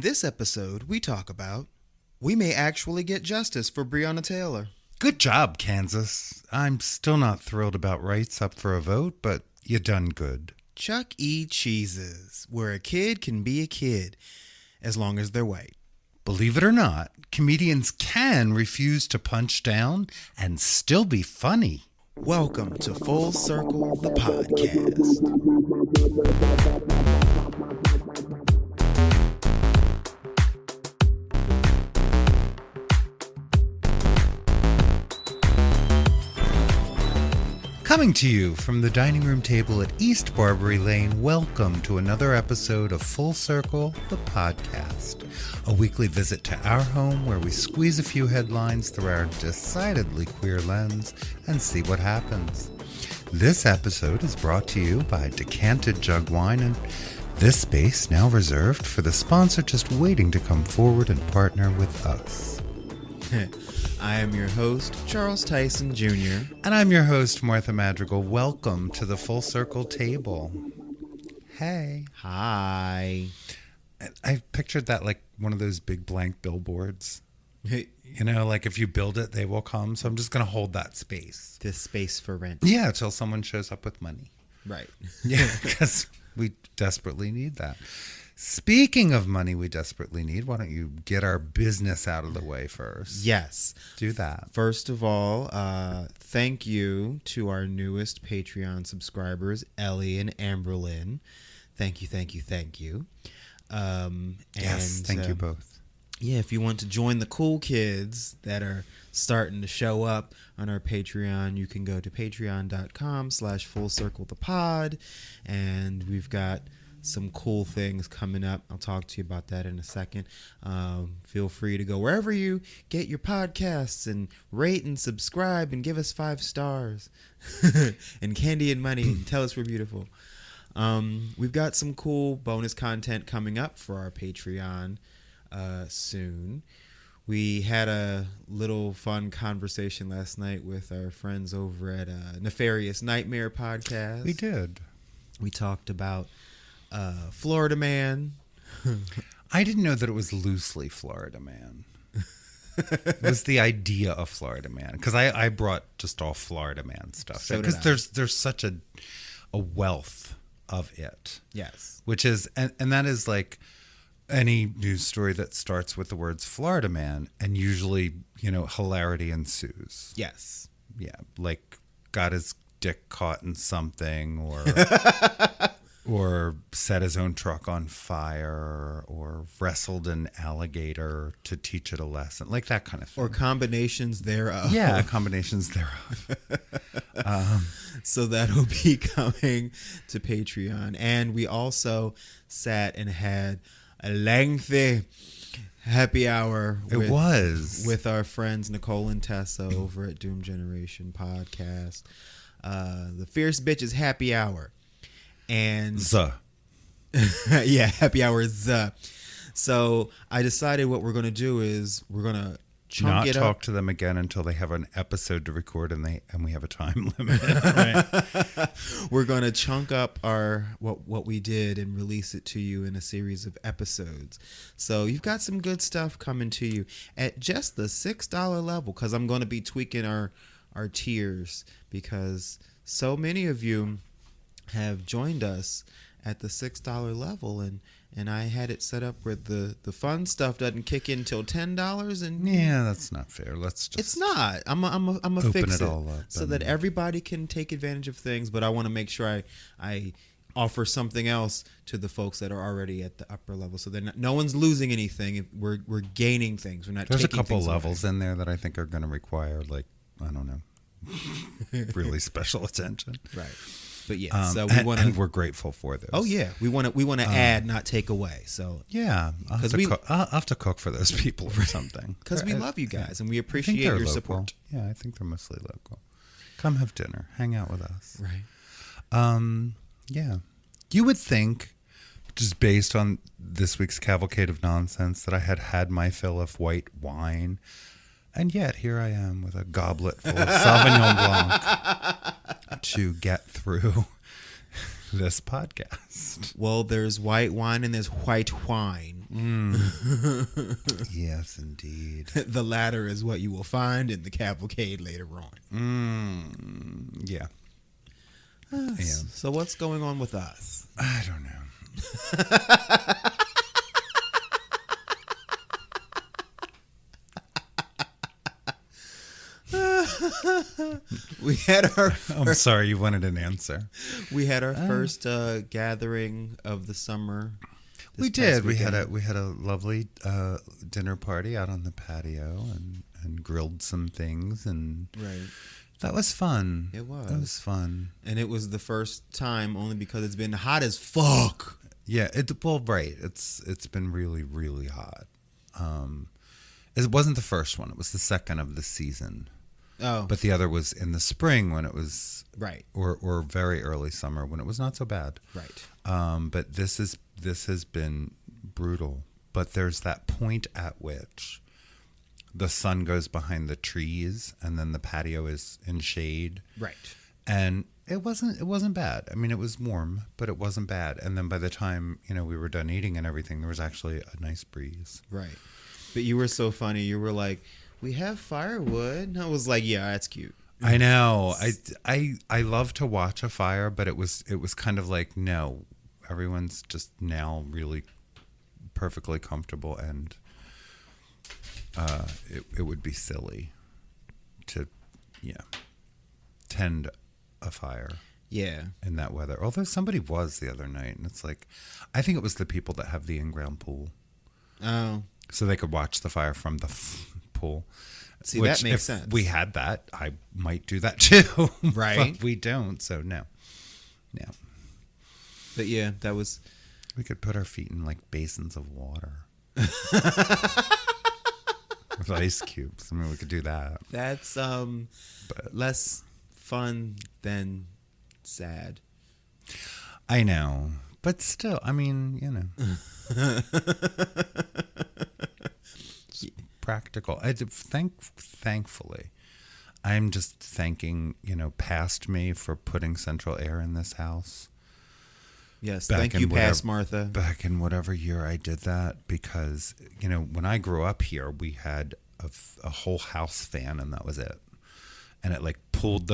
In this episode, we talk about we may actually get justice for Breonna Taylor. Good job, Kansas. I'm still not thrilled about rights up for a vote, but you done good. Chuck E. Cheese's, where a kid can be a kid as long as they're white. Believe it or not, comedians can refuse to punch down and still be funny. Welcome to Full Circle, the podcast. Coming to you from the dining room table at East Barbary Lane, welcome to another episode of Full Circle, the podcast. A weekly visit to our home where we squeeze a few headlines through our decidedly queer lens and see what happens. This episode is brought to you by Decanted Jug Wine, and this space now reserved for the sponsor just waiting to come forward and partner with us. I am your host, Charles Tyson Jr. And I'm your host, Martha Madrigal. Welcome to the Full Circle table. Hey. Hi. I pictured that like one of those big blank billboards. Hey. You know, like if you build it, they will come. So I'm just going to hold that space. This space for rent. Yeah, until someone shows up with money. Right. Yeah, because we desperately need that. Speaking of money we desperately need, why don't you get our business out of the way first? Yes. Do that. First of all, thank you to our newest Patreon subscribers, Ellie and Amberlyn. Thank you, thank you, thank you. Yes, thank you both. Yeah, if you want to join the cool kids that are starting to show up on our Patreon, you can go to patreon.com/fullcirclethepod, and we've got some cool things coming up. I'll talk to you about that in a second. Feel free to go wherever you get your podcasts and rate and subscribe and give us 5 stars and candy and money and tell us we're beautiful. We've got some cool bonus content coming up for our Patreon soon. We had a little fun conversation last night with our friends over at Nefarious Nightmare podcast. We did. We talked about Florida Man. I didn't know that it was loosely Florida Man. It was the idea of Florida Man, because I brought just all Florida Man stuff, because there's such a wealth of it. Yes, which is and that is like any news story that starts with the words Florida Man, and usually hilarity ensues. Yes, yeah, like got his dick caught in something, or set his own truck on fire, or wrestled an alligator to teach it a lesson, like that kind of thing. Or combinations thereof. Yeah, combinations thereof. So that'll be coming to Patreon. And we also sat and had a lengthy happy hour with our friends Nicole and Tessa over at Doom Generation Podcast. The Fierce Bitches Happy Hour. And yeah, happy hour is So I decided what we're going to do is we're going to chunk it up. Not talk to them again until they have an episode to record and we have a time limit. Right? We're going to chunk up our what we did and release it to you in a series of episodes. So you've got some good stuff coming to you at just the $6 level, because I'm going to be tweaking our tiers, because so many of you have joined us at the $6 level, and I had it set up where the fun stuff doesn't kick in till $10, and yeah, that's not fair. It's not. I'm a fix it all up so that everybody can take advantage of things, but I want to make sure I offer something else to the folks that are already at the upper level, so that no one's losing anything. We're gaining things. We're not. There's taking a couple things levels away. In there that I think are going to require, like, I don't know, really special attention. Right. But yeah, so we want to, and we're grateful for those. Oh yeah, we want to add, not take away. So yeah, I'll have to cook for those people or something, because we love you guys and we appreciate your local support. Yeah, I think they're mostly local. Come have dinner, hang out with us. Right. Yeah, you would think, just based on this week's cavalcade of nonsense, that I had my fill of white wine. And yet, here I am with a goblet full of Sauvignon Blanc to get through this podcast. Well, there's white wine and there's white wine. Yes, indeed. The latter is what you will find in the cavalcade later on. Yeah. So what's going on with us? I don't know. We had our I'm sorry, you wanted an answer. We had our first gathering of the summer. We did. We had a lovely dinner party out on the patio and grilled some things, and right. That was fun. It was. It was fun. And it was the first time only because it's been hot as fuck. Yeah, right. It's been really, really hot. It wasn't the first one. It was the second of the season. Oh. But the other was in the spring when it was right. Or very early summer when it was not so bad. Right. But this has been brutal. But there's that point at which the sun goes behind the trees and then the patio is in shade. Right. And it wasn't bad. I mean, it was warm, but it wasn't bad. And then by the time, we were done eating and everything, there was actually a nice breeze. Right. But you were so funny. You were like, we have firewood. And I was like, yeah, that's cute. I know. I love to watch a fire, but it was kind of like, no, everyone's just now really perfectly comfortable, and it would be silly to tend a fire in that weather. Although somebody was the other night, and it's like, I think it was the people that have the in-ground pool. Oh. So they could watch the fire from the pool. See, that makes sense. If we had that, I might do that too. Right. But we don't, so no. Yeah. But yeah, that was... We could put our feet in like basins of water. With ice cubes. I mean, we could do that. That's less fun than sad. I know. But still, I mean, practical. Thankfully, I'm just thanking, past me for putting central air in this house. Yes, thank you, past Martha. Back in whatever year I did that, because, when I grew up here, we had a whole house fan, and that was it. And it pulled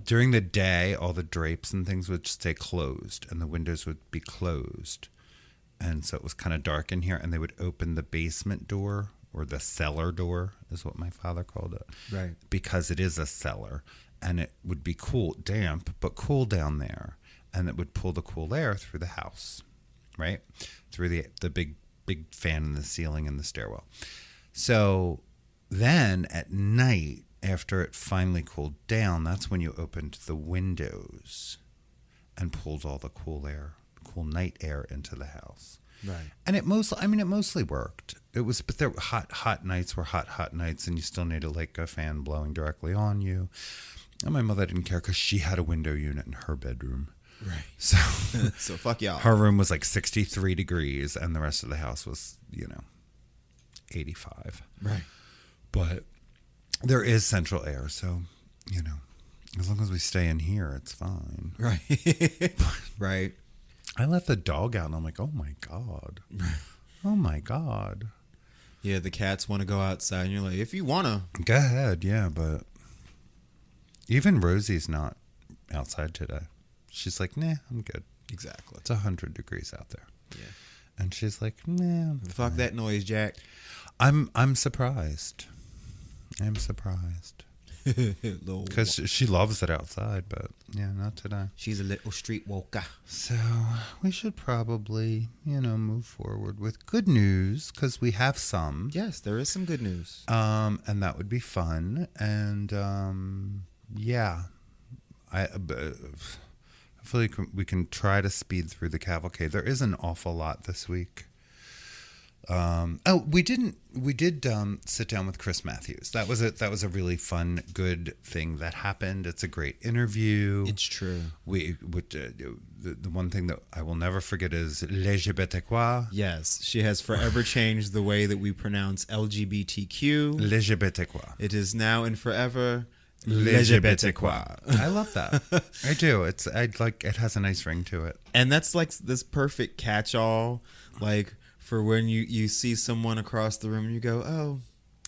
during the day, all the drapes and things would stay closed, and the windows would be closed. And so it was kind of dark in here, and they would open the basement door, or the cellar door is what my father called it. Right. Because it is a cellar, and it would be damp, but cool down there. And it would pull the cool air through the house, right? Through the big fan in the ceiling in the stairwell. So then at night, after it finally cooled down, that's when you opened the windows and pulled all the cool night air into the house. Right. And it mostly worked. But there were hot nights were hot nights, and you still needed a fan blowing directly on you. And my mother didn't care because she had a window unit in her bedroom. Right. So, so fuck y'all. Her room was 63 degrees, and the rest of the house was, 85. Right. But there is central air, so, as long as we stay in here, it's fine. Right. Right. I let the dog out, and I'm like, oh my God. Oh my God. Yeah, the cats want to go outside, and you're like, if you want to. Go ahead, yeah, but even Rosie's not outside today. She's like, nah, I'm good. Exactly. It's 100 degrees out there. Yeah. And she's like, nah. Fuck that noise, Jack. I'm surprised. I'm surprised. Because she loves it outside, but yeah, not today. She's a little street walker. So we should probably, move forward with good news, because we have some. Yes, there is some good news. And that would be fun. And yeah, hopefully we can try to speed through the cavalcade. There is an awful lot this week. We did sit down with Chris Matthews. That was a really fun, good thing that happened. It's a great interview. It's true. The one thing that I will never forget is LGBTQ. Yes, she has forever changed the way that we pronounce LGBTQ. LGBTQ. It is now and forever LGBTQI. I love that. I do. It has a nice ring to it. And that's like this perfect catch-all, like for when you see someone across the room and you go, oh,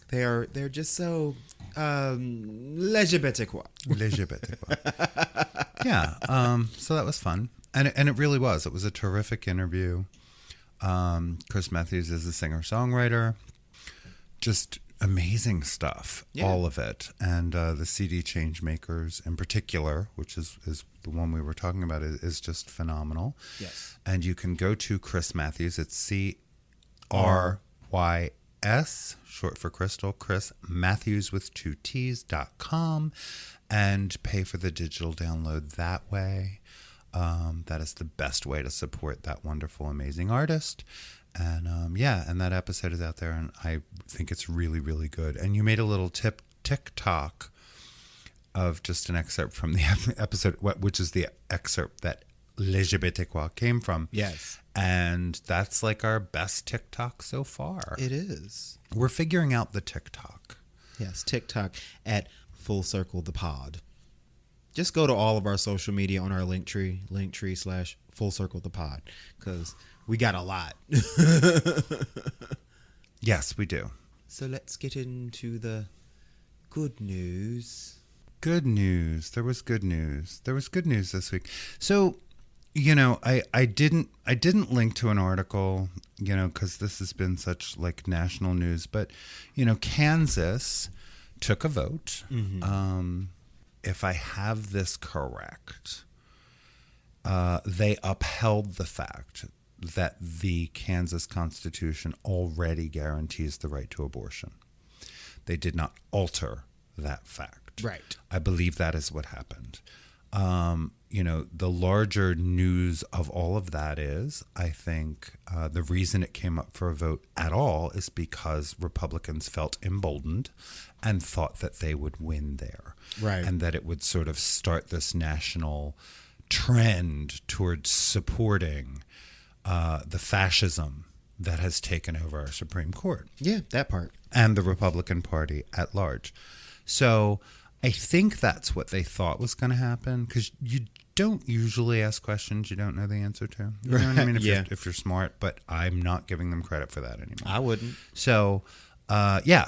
they're just so LGBTQI. Yeah. So that was fun. And it really was. It was a terrific interview. Chris Matthews is a singer-songwriter. Just amazing stuff, all of it. And the CD Changemakers in particular, which is the one we were talking about, is just phenomenal. Yes. And you can go to Chris Matthews. It's CRYS, short for Crystal, Chris Matthews with 2 T's.com, and pay for the digital download that way. That is the best way to support that wonderful, amazing artist. And and that episode is out there, and I think it's really, really good. And you made a little TikTok of just an excerpt from the episode, which is the excerpt that LGBTQI came from. Yes. And that's like our best TikTok so far. It is. We're figuring out the TikTok. Yes, TikTok at Full Circle the Pod. Just go to all of our social media on our linktree / Full Circle the Pod, because we got a lot. Yes, we do. So let's get into the good news. Good news. There was good news. There was good news this week. So, I didn't link to an article, because this has been such like national news, but Kansas took a vote. Mm-hmm. If I have this correct, they upheld the fact that the Kansas Constitution already guarantees the right to abortion. They did not alter that fact. Right. I believe that is what happened. The larger news of all of that is, I think the reason it came up for a vote at all is because Republicans felt emboldened and thought that they would win there. Right. And that it would sort of start this national trend towards supporting the fascism that has taken over our Supreme Court. Yeah, that part. And the Republican Party at large. So I think that's what they thought was going to happen, because you don't usually ask questions you don't know the answer to. You know what I mean? If you're smart, but I'm not giving them credit for that anymore. I wouldn't. So,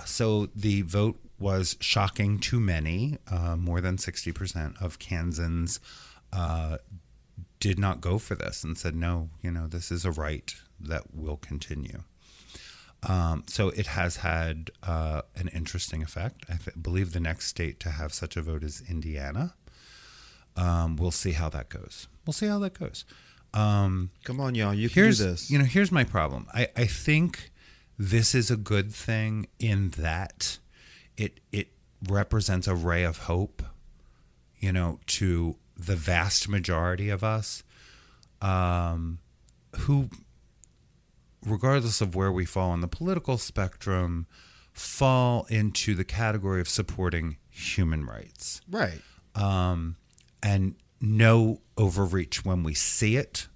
so the vote was shocking to many. More than 60% of Kansans did not go for this and said, no, this is a right that will continue. So it has had an interesting effect. I believe the next state to have such a vote is Indiana. We'll see how that goes. Come on, y'all. You can do this. Here's my problem. I think this is a good thing in that it represents a ray of hope, to the vast majority of us who, regardless of where we fall on the political spectrum, fall into the category of supporting human rights. Right. And no overreach when we see it,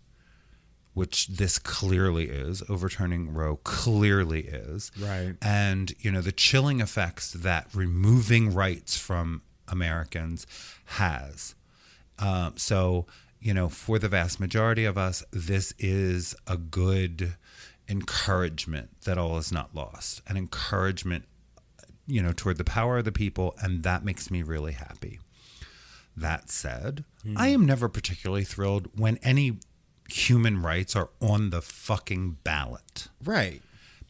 which this clearly is. Overturning Roe clearly is. Right. And, the chilling effects that removing rights from Americans has. So, for the vast majority of us, this is a good encouragement that all is not lost. An encouragement, toward the power of the people, and that makes me really happy. That said, I am never particularly thrilled when any human rights are on the fucking ballot. Right.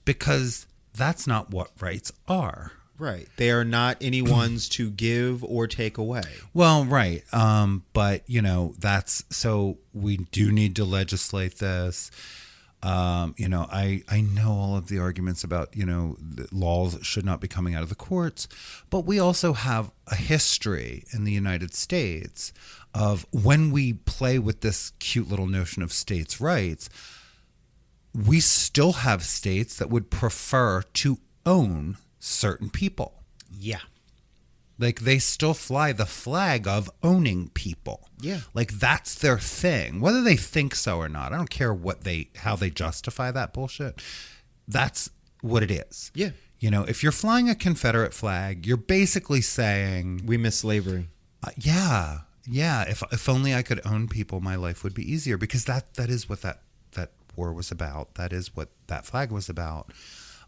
Because that's not what rights are. Right. They are not anyone's to give or take away. Well, right. But, that's so we do need to legislate this. I know all of the arguments about, the laws should not be coming out of the courts, but we also have a history in the United States of when we play with this cute little notion of states' rights, we still have states that would prefer to own certain people. Yeah. Like they still fly the flag of owning people. Yeah. Like that's their thing. Whether they think so or not. I don't care how they justify that bullshit. That's what it is. Yeah. If you're flying a Confederate flag, you're basically saying, we miss slavery. Yeah. If only I could own people, my life would be easier, because that is what that war was about. That is what that flag was about.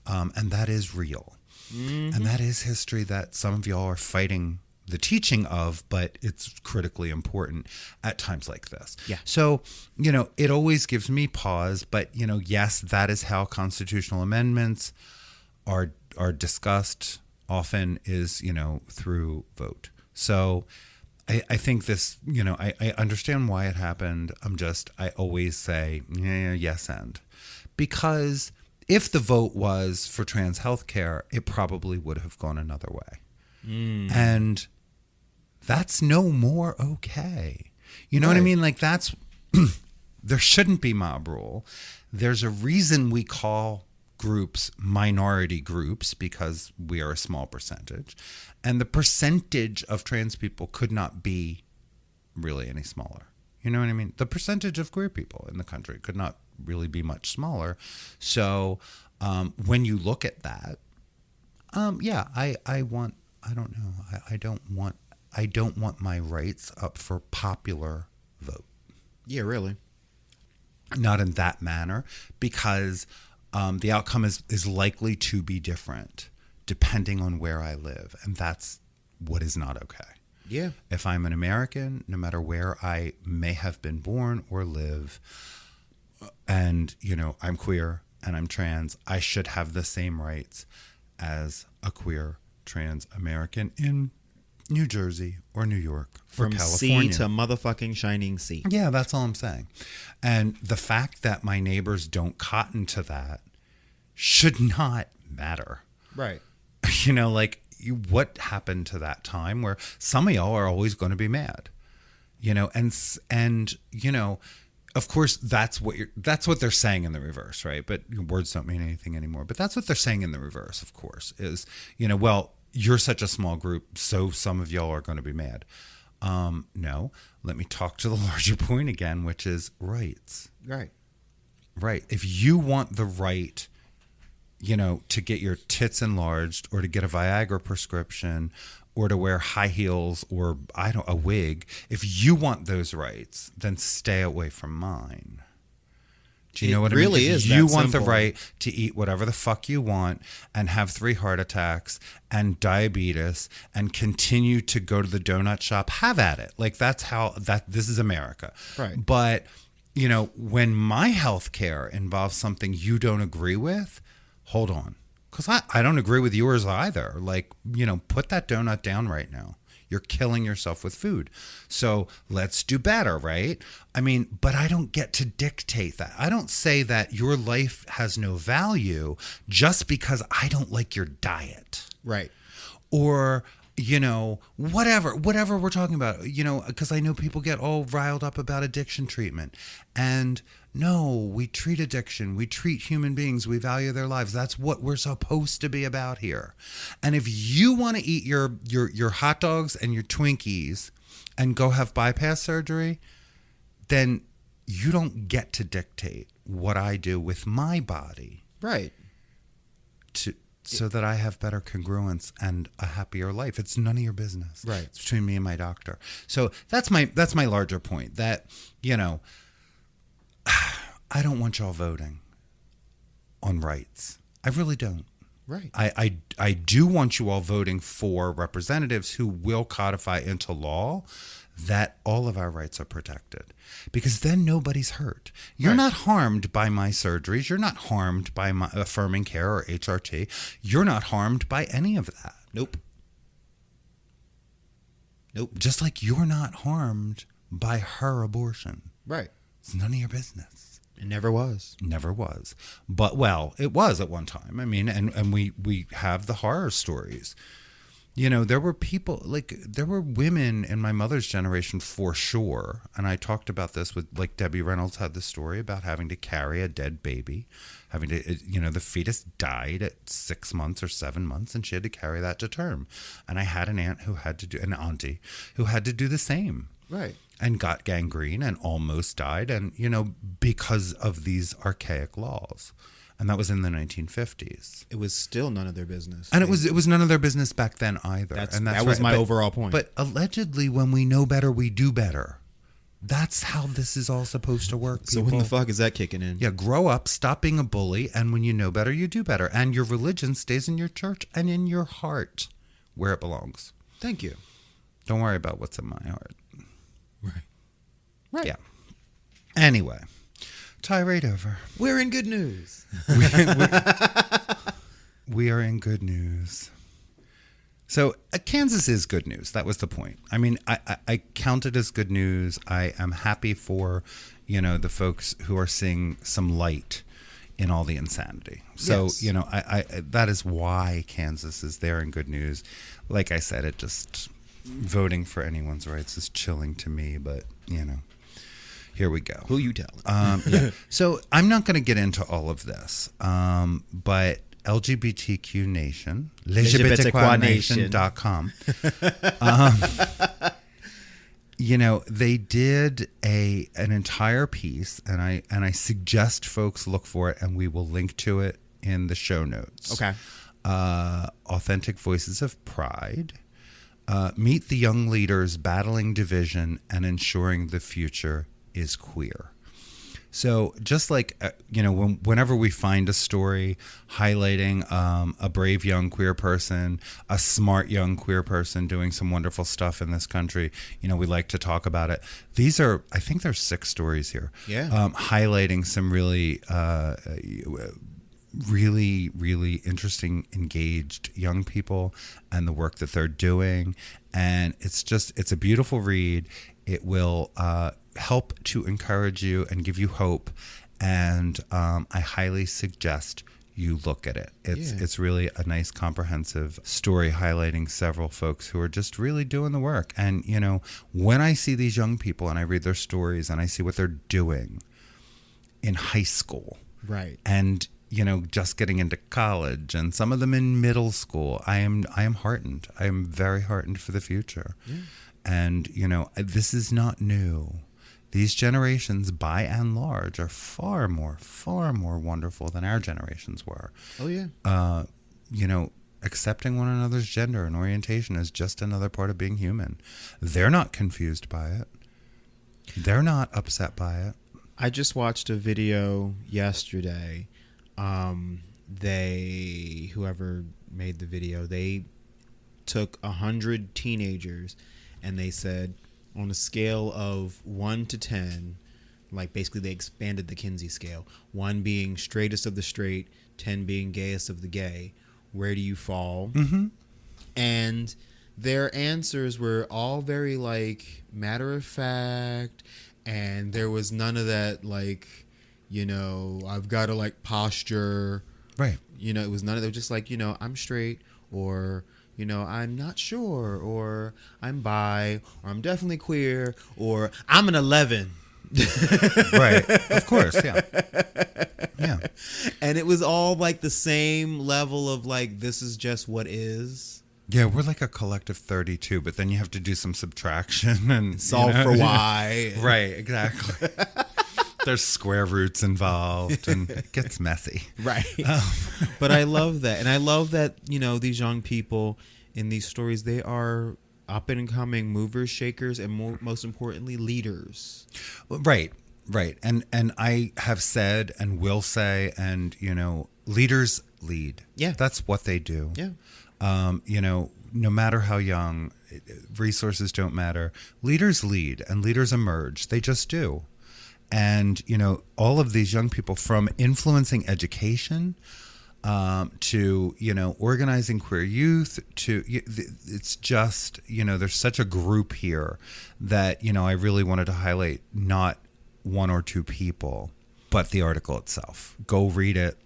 And that is real. Mm-hmm. And that is history that some of y'all are fighting the teaching of, but it's critically important at times like this. Yeah. So, it always gives me pause, but, yes, that is how constitutional amendments are discussed often, is, through vote. So I think this, I understand why it happened. I always say, yes, and. Because if the vote was for trans health care, it probably would have gone another way. Mm. And that's no more okay. You know what I mean? Like, that's, there shouldn't be mob rule. There's a reason we call groups minority groups, because we are a small percentage. And the percentage of trans people could not be really any smaller. You know what I mean? The percentage of queer people in the country could not really be much smaller. So when you look at that, I don't want my rights up for popular vote. Yeah, really. Not in that manner, because the outcome is likely to be different depending on where I live. And that's what is not okay. Yeah. If I'm an American, no matter where I may have been born or live, and, I'm queer and I'm trans, I should have the same rights as a queer trans American in New Jersey or New York or California. Sea to motherfucking shining sea. Yeah, that's all I'm saying. And the fact that my neighbors don't cotton to that should not matter. Right. What happened to that time where some of y'all are always going to be mad, and of course that's what they're saying in the reverse, right? But words don't mean anything anymore. But that's what they're saying in the reverse, of course, is, well, you're such a small group, so some of y'all are going to be mad. No, let me talk to the larger point again, which is rights. Right. Right. If you want the right, to get your tits enlarged, or to get a Viagra prescription, or to wear high heels, or a wig, if you want those rights, then stay away from mine. Do you know what I mean? It really is. You want the right to eat whatever the fuck you want, and have 3 heart attacks and diabetes, and continue to go to the donut shop. Have at it. Like, this is America. Right. But, when my health care involves something you don't agree with, hold on. Because I don't agree with yours either. Like, put that donut down right now. You're killing yourself with food. So let's do better, right? I mean, but I don't get to dictate that. I don't say that your life has no value just because I don't like your diet. Right. Or, whatever we're talking about, because I know people get all riled up about addiction treatment. And no, we treat addiction. We treat human beings. We value their lives. That's what we're supposed to be about here. And if you want to eat your hot dogs and your Twinkies and go have bypass surgery, then you don't get to dictate what I do with my body. Right. So that I have better congruence and a happier life. It's none of your business. Right. It's between me and my doctor. So that's my larger point, that, I don't want y'all voting on rights. I really don't. Right. I do want you all voting for representatives who will codify into law that all of our rights are protected, because then nobody's hurt. You're not harmed by my surgeries. You're not harmed by my affirming care or HRT. You're not harmed by any of that. Nope. Just like you're not harmed by her abortion. Right. It's none of your business. It never was. Never was. But, well, it was at one time. I mean, and we have the horror stories. There were people, there were women in my mother's generation for sure. And I talked about this with, Debbie Reynolds had the story about having to carry a dead baby, having to, the fetus died at 6 months or 7 months, and she had to carry that to term. And I had an auntie who had to do the same. Right. And got gangrene and almost died. And, because of these archaic laws. And that was in the 1950s. It was still none of their business. And it was none of their business back then either. That was my overall point. But allegedly, when we know better, we do better. That's how this is all supposed to work, people. So when the fuck is that kicking in? Yeah, grow up, stop being a bully, and when you know better, you do better. And your religion stays in your church and in your heart, where it belongs. Thank you. Don't worry about what's in my heart. Right. Yeah. Anyway, tirade over. We're in good news. We are in good news. So Kansas is good news. That was the point. I mean, I count it as good news. I am happy for, the folks who are seeing some light in all the insanity. So, yes. I that is why Kansas is there in good news. Like I said, it just voting for anyone's rights is chilling to me, but, here we go. Who you telling? Yeah. So I'm not going to get into all of this, but LGBTQ Nation, LGBTQNation.com, they did an entire piece, and I suggest folks look for it, and we will link to it in the show notes. Okay. Authentic Voices of Pride. Meet the young leaders battling division and ensuring the future is queer. So just like, whenever we find a story highlighting a brave young queer person, a smart young queer person doing some wonderful stuff in this country, we like to talk about it. I think there's 6 stories here. Yeah. Highlighting some really, really, really interesting, engaged young people and the work that they're doing. And it's a beautiful read. It will help to encourage you and give you hope. And I highly suggest you look at it. It's really a nice, comprehensive story highlighting several folks who are just really doing the work. And, when I see these young people and I read their stories and I see what they're doing in high school. Right. And, just getting into college and some of them in middle school, I am heartened. I am very heartened for the future. Yeah. And, this is not new. These generations, by and large, are far more wonderful than our generations were. Oh, yeah. Accepting one another's gender and orientation is just another part of being human. They're not confused by it. They're not upset by it. I just watched a video yesterday. Whoever made the video, they took 100 teenagers and they said, on a scale of 1 to 10, like basically they expanded the Kinsey scale, 1 being straightest of the straight, 10 being gayest of the gay, where do you fall? Mm-hmm. And their answers were all very matter of fact, and there was none of that I've got to posture. Right. It was none of that. It was just I'm straight, or I'm not sure, or I'm bi, or I'm definitely queer, or I'm an 11. Right. Of course. Yeah. Yeah. And it was all the same level of this is just what is. Yeah, we're like a collective 32, but then you have to do some subtraction and solve for y. Right. Exactly. There's square roots involved, and it gets messy. Right. But I love that. And I love that, these young people in these stories, they are up and coming movers, shakers, and most importantly, leaders. Right. And I have said and will say, and, leaders lead. Yeah. That's what they do. Yeah. No matter how young, resources don't matter. Leaders lead and leaders emerge. They just do. And, all of these young people, from influencing education to, organizing queer youth to, it's just, there's such a group here that, I really wanted to highlight not 1 or 2 people, but the article itself. Go read it.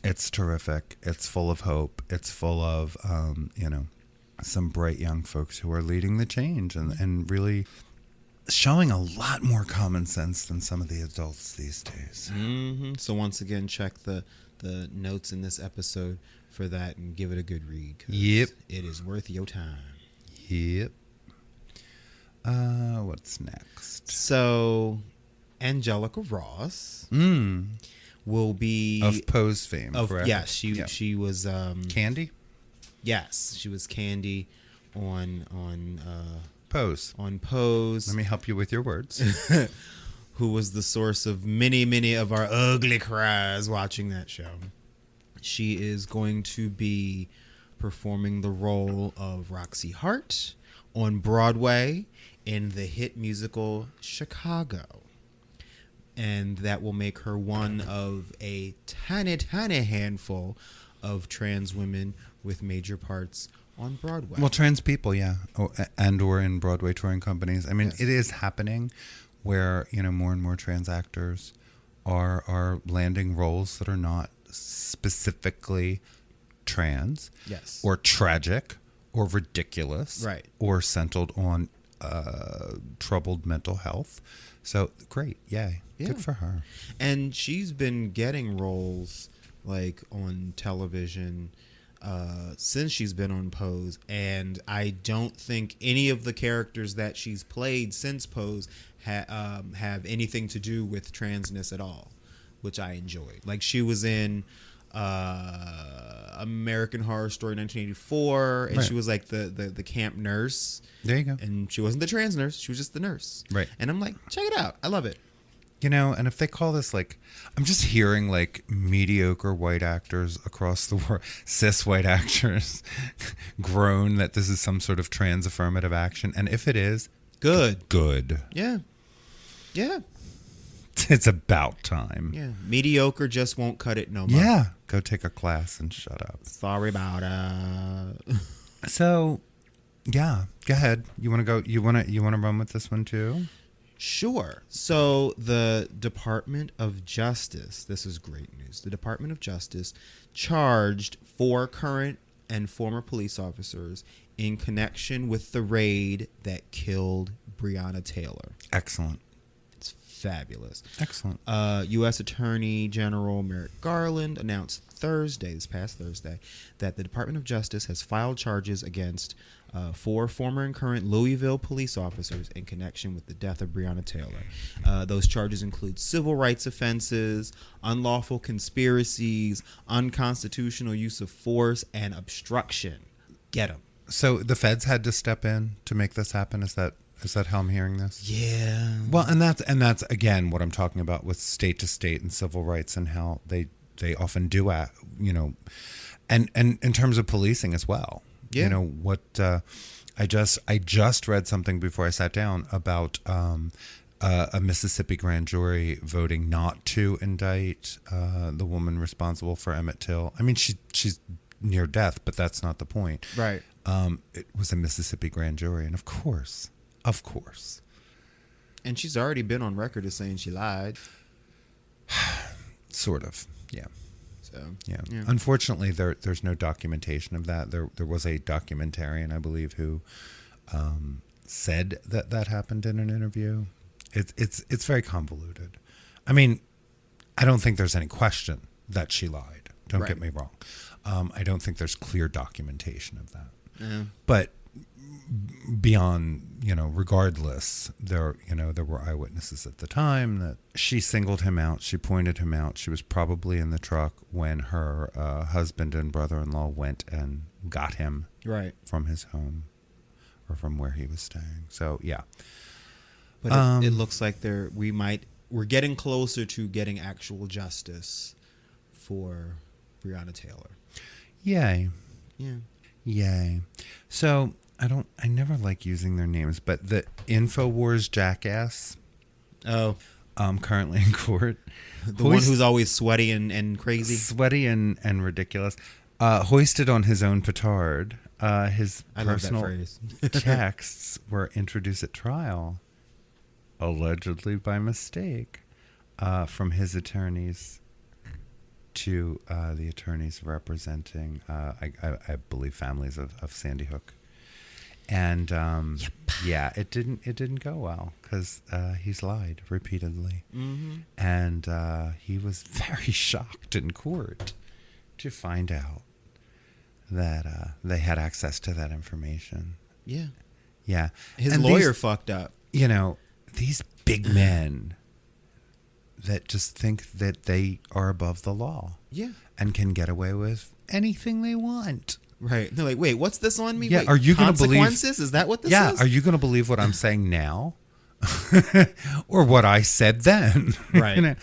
It's terrific. It's full of hope. It's full of, some bright young folks who are leading the change and really showing a lot more common sense than some of the adults these days. Mm-hmm. So once again, check the notes in this episode for that and give it a good read. Yep. It is worth your time. Yep. What's next? So, Angelica Ross will be of Pose fame. Correct? Yes, she was Candy. Yes, she was Candy on Pose. On Pose. Let me help you with your words. Who was the source of many of our ugly cries watching that show. She is going to be performing the role of Roxy Hart on Broadway in the hit musical Chicago. And that will make her one of a tiny handful of trans women with major parts on Broadway. Well, trans people, yeah, or in Broadway touring companies. I mean, yes. It is happening where, more and more trans actors are landing roles that are not specifically trans, yes, or tragic, or ridiculous, right, or centered on troubled mental health. So great, yay, yeah. Good for her. And she's been getting roles like on television since she's been on Pose, and I don't think any of the characters that she's played since Pose have anything to do with transness at all, which I enjoyed. Like she was in American Horror Story 1984, and right. She was like the camp nurse. There you go. And she wasn't the trans nurse; she was just the nurse. Right. And I'm like, check it out. I love it. And if they call this I'm just hearing mediocre white actors across the world, cis white actors, groan that this is some sort of trans affirmative action. And if it is, good. Yeah. Yeah. It's about time. Yeah. Mediocre just won't cut it no more. Yeah. Go take a class and shut up. Sorry about it. So, yeah. Go ahead. You want to go? You want to run with this one too? Sure. So the Department of Justice, this is great news. The Department of Justice charged 4 current and former police officers in connection with the raid that killed Breonna Taylor. Excellent. It's fabulous. Excellent. U.S. Attorney General Merrick Garland announced this past Thursday, that the Department of Justice has filed charges against 4 former and current Louisville police officers in connection with the death of Breonna Taylor. Those charges include civil rights offenses, unlawful conspiracies, unconstitutional use of force, and obstruction. Get them. So the feds had to step in to make this happen? Is that how I'm hearing this? Yeah. Well, and that's again what I'm talking about with state to state and civil rights and how they often do and in terms of policing as well. Yeah. What I just read something before I sat down about a Mississippi grand jury voting not to indict the woman responsible for Emmett Till. I mean, she's near death, but that's not the point. Right. It was a Mississippi grand jury, and of course. And she's already been on record as saying she lied. Sort of, yeah. So yeah. Unfortunately, there's no documentation of that. There was a documentarian, I believe, who said that happened in an interview. It's very convoluted. I mean, I don't think there's any question that she lied. Don't get me wrong. I don't think there's clear documentation of that. Yeah. But beyond, regardless, there were eyewitnesses at the time that she singled him out. She pointed him out. She was probably in the truck when her husband and brother-in-law went and got him from his home or from where he was staying. So, yeah. But it looks like we're getting closer to getting actual justice for Breonna Taylor. Yay. Yeah. Yay. So, I never like using their names, but the InfoWars jackass. Oh. Currently in court. The one who's always sweaty and crazy. Sweaty and ridiculous. Hoisted on his own petard. His personal texts were introduced at trial, allegedly by mistake, from his attorneys to the attorneys representing, I believe, families of Sandy Hook. And yeah, it didn't go well because he's lied repeatedly, and he was very shocked in court to find out that they had access to that information. Yeah. His lawyer fucked up. These big men that just think that they are above the law. Yeah. And can get away with anything they want. Right. They're like, wait, what's this on me? Yeah, Wait, are you going to believe... consequences? Is that what this is? Yeah, are you going to believe what I'm saying now? Or what I said then? Right. You know,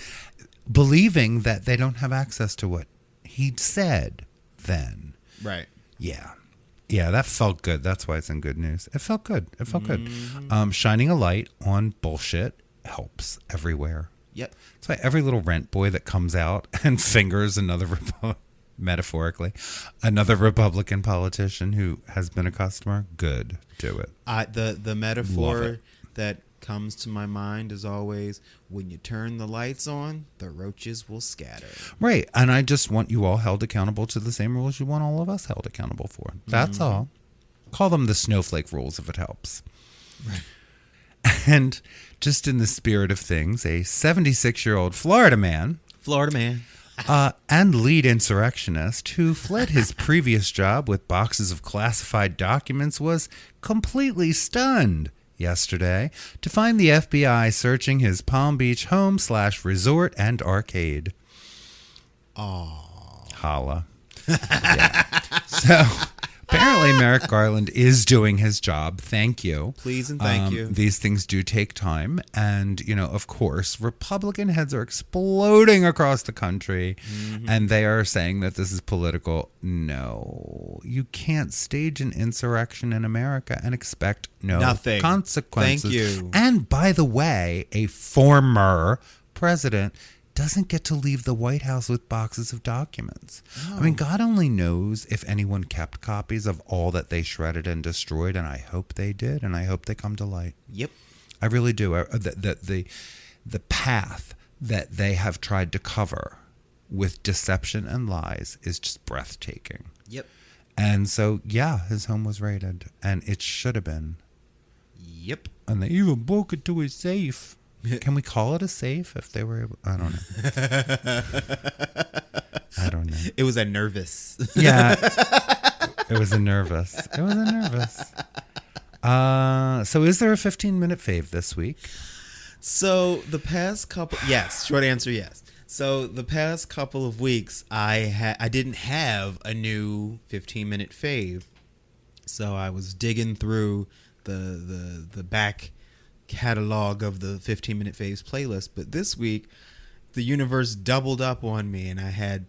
believing that they don't have access to what he'd said then. Right. Yeah. Yeah, that felt good. That's why it's in good news. It felt good. It felt good. Shining a light on bullshit helps everywhere. Yep. That's why every little rent boy that comes out and fingers another, metaphorically, another Republican politician who has been a customer, good. Do it. The metaphor that comes to my mind is always, when you turn the lights on, the roaches will scatter. Right. And I just want you all held accountable to the same rules you want all of us held accountable for. That's all. Call them the snowflake rules if it helps. Right. And just in the spirit of things, a 76-year-old Florida man and lead insurrectionist who fled his previous job with boxes of classified documents was completely stunned yesterday to find the FBI searching his Palm Beach home/resort and arcade. Oh. Holla. Yeah. So apparently Merrick Garland is doing his job. Thank you. Please and thank you. These things do take time. And, you know, of course, Republican heads are exploding across the country. And they are saying that this is political. No, you can't stage an insurrection in America and expect nothing consequences. Thank you. And by the way, a former president doesn't get to leave the White House with boxes of documents. I mean, God only knows if anyone kept copies of all that they shredded and destroyed, and I hope they did, and I hope they come to light. Yep. I really do. The path that they have tried to cover with deception and lies is just breathtaking. Yep. And so, yeah, his home was raided, and it should have been. Yep. And they even broke it to his safe. Can we call it a safe if they were able? I don't know. I don't know. It was a nervous. Yeah. It was a nervous. So is there a 15-minute fave this week? So the past couple, yes, short answer, yes. So the past couple of weeks, I didn't have a new 15-minute fave. So I was digging through the back catalog of the 15-minute faves playlist, but this week the universe doubled up on me, and I had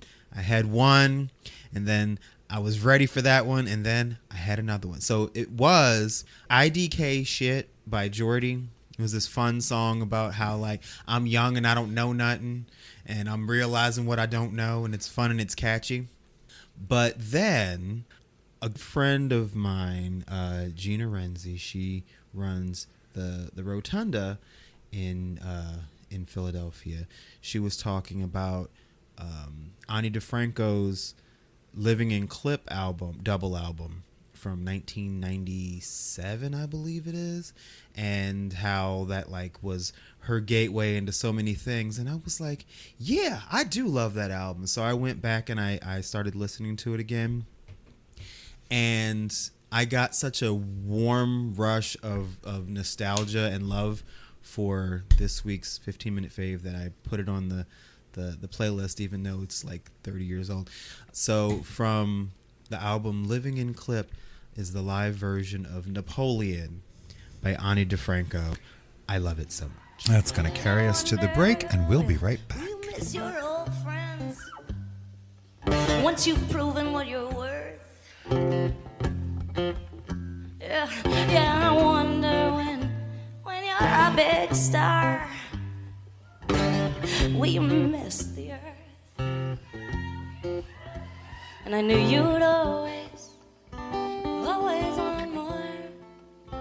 one, and then I was ready for that one, and then I had another one. So it was IDK Shit by Jordy. It was this fun song about how, like, I'm young and I don't know nothing, and I'm realizing what I don't know, and it's fun and it's catchy. But then a friend of mine, Gina Renzi, she runs the Rotunda in Philadelphia. She was talking about Ani DeFranco's Living in Clip double album from 1997, I believe it is, and how that like was her gateway into so many things. And I was like, yeah, I do love that album. So I went back and I started listening to it again, and I got such a warm rush of nostalgia and love for this week's 15-minute fave that I put it on the playlist, even though it's like 30 years old. So from the album Living in Clip is the live version of Napoleon by Ani DeFranco. I love it so much. That's going to carry us to the break, and we'll be right back. You miss your old friends once you've proven what you're worth. Yeah, I wonder when you're a big star, will you miss the earth? And I knew you'd always want more. I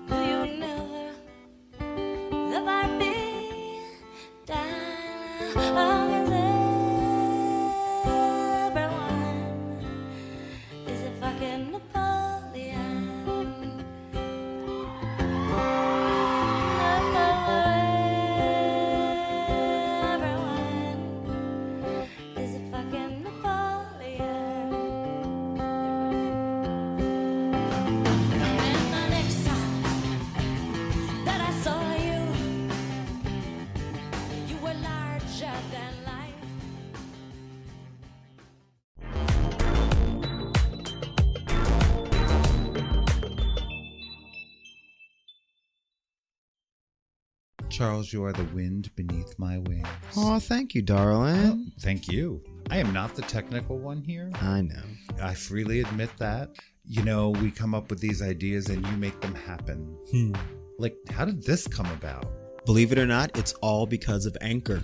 knew you'd never be down. Everyone is a fucking Napoleon. Everyone is a fucking Napoleon. Charles, you are the wind beneath my wings. Oh, thank you, darling. Thank you. I am not the technical one here. I know. I freely admit that. You know, we come up with these ideas and you make them happen. Like, how did this come about? Believe it or not, it's all because of Anchor.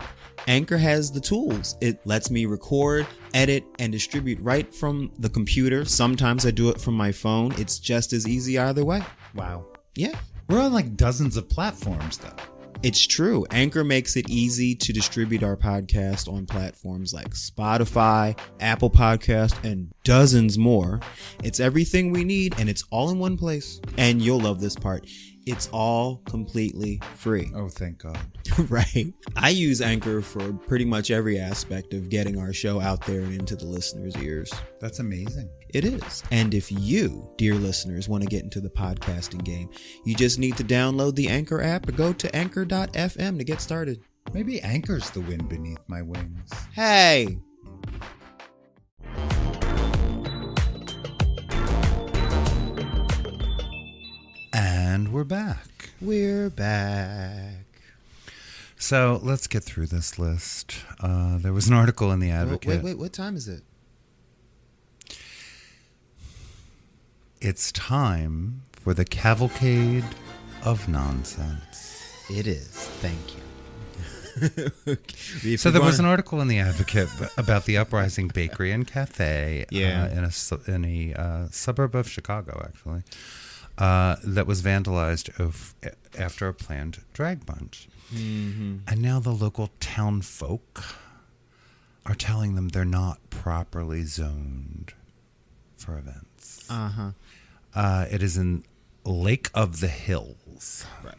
Anchor has the tools. It lets me record, edit, and distribute right from the computer. Sometimes I do it from my phone. It's just as easy either way. Wow. Yeah. We're on like dozens of platforms, though. It's true. Anchor makes it easy to distribute our podcast on platforms like Spotify, Apple Podcast, and dozens more. It's everything we need, and it's all in one place. And you'll love this part. It's all completely free. Oh, thank God. Right. I use Anchor for pretty much every aspect of getting our show out there and into the listeners' ears. That's amazing. It is. And if you, dear listeners, want to get into the podcasting game, you just need to download the Anchor app or go to Anchor.fm to get started. Maybe Anchor's the wind beneath my wings. Hey! And we're back. We're back. So let's get through this list. There was an article in The Advocate. Wait, what time is it? It's time for the cavalcade of nonsense. It is. Thank you. So there was an article in The Advocate about the Uprising Bakery and Cafe in a suburb of Chicago, actually, that was vandalized after a planned drag bunch. Mm-hmm. And now the local town folk are telling them they're not properly zoned for events. Uh-huh. It is in Lake of the Hills. Right.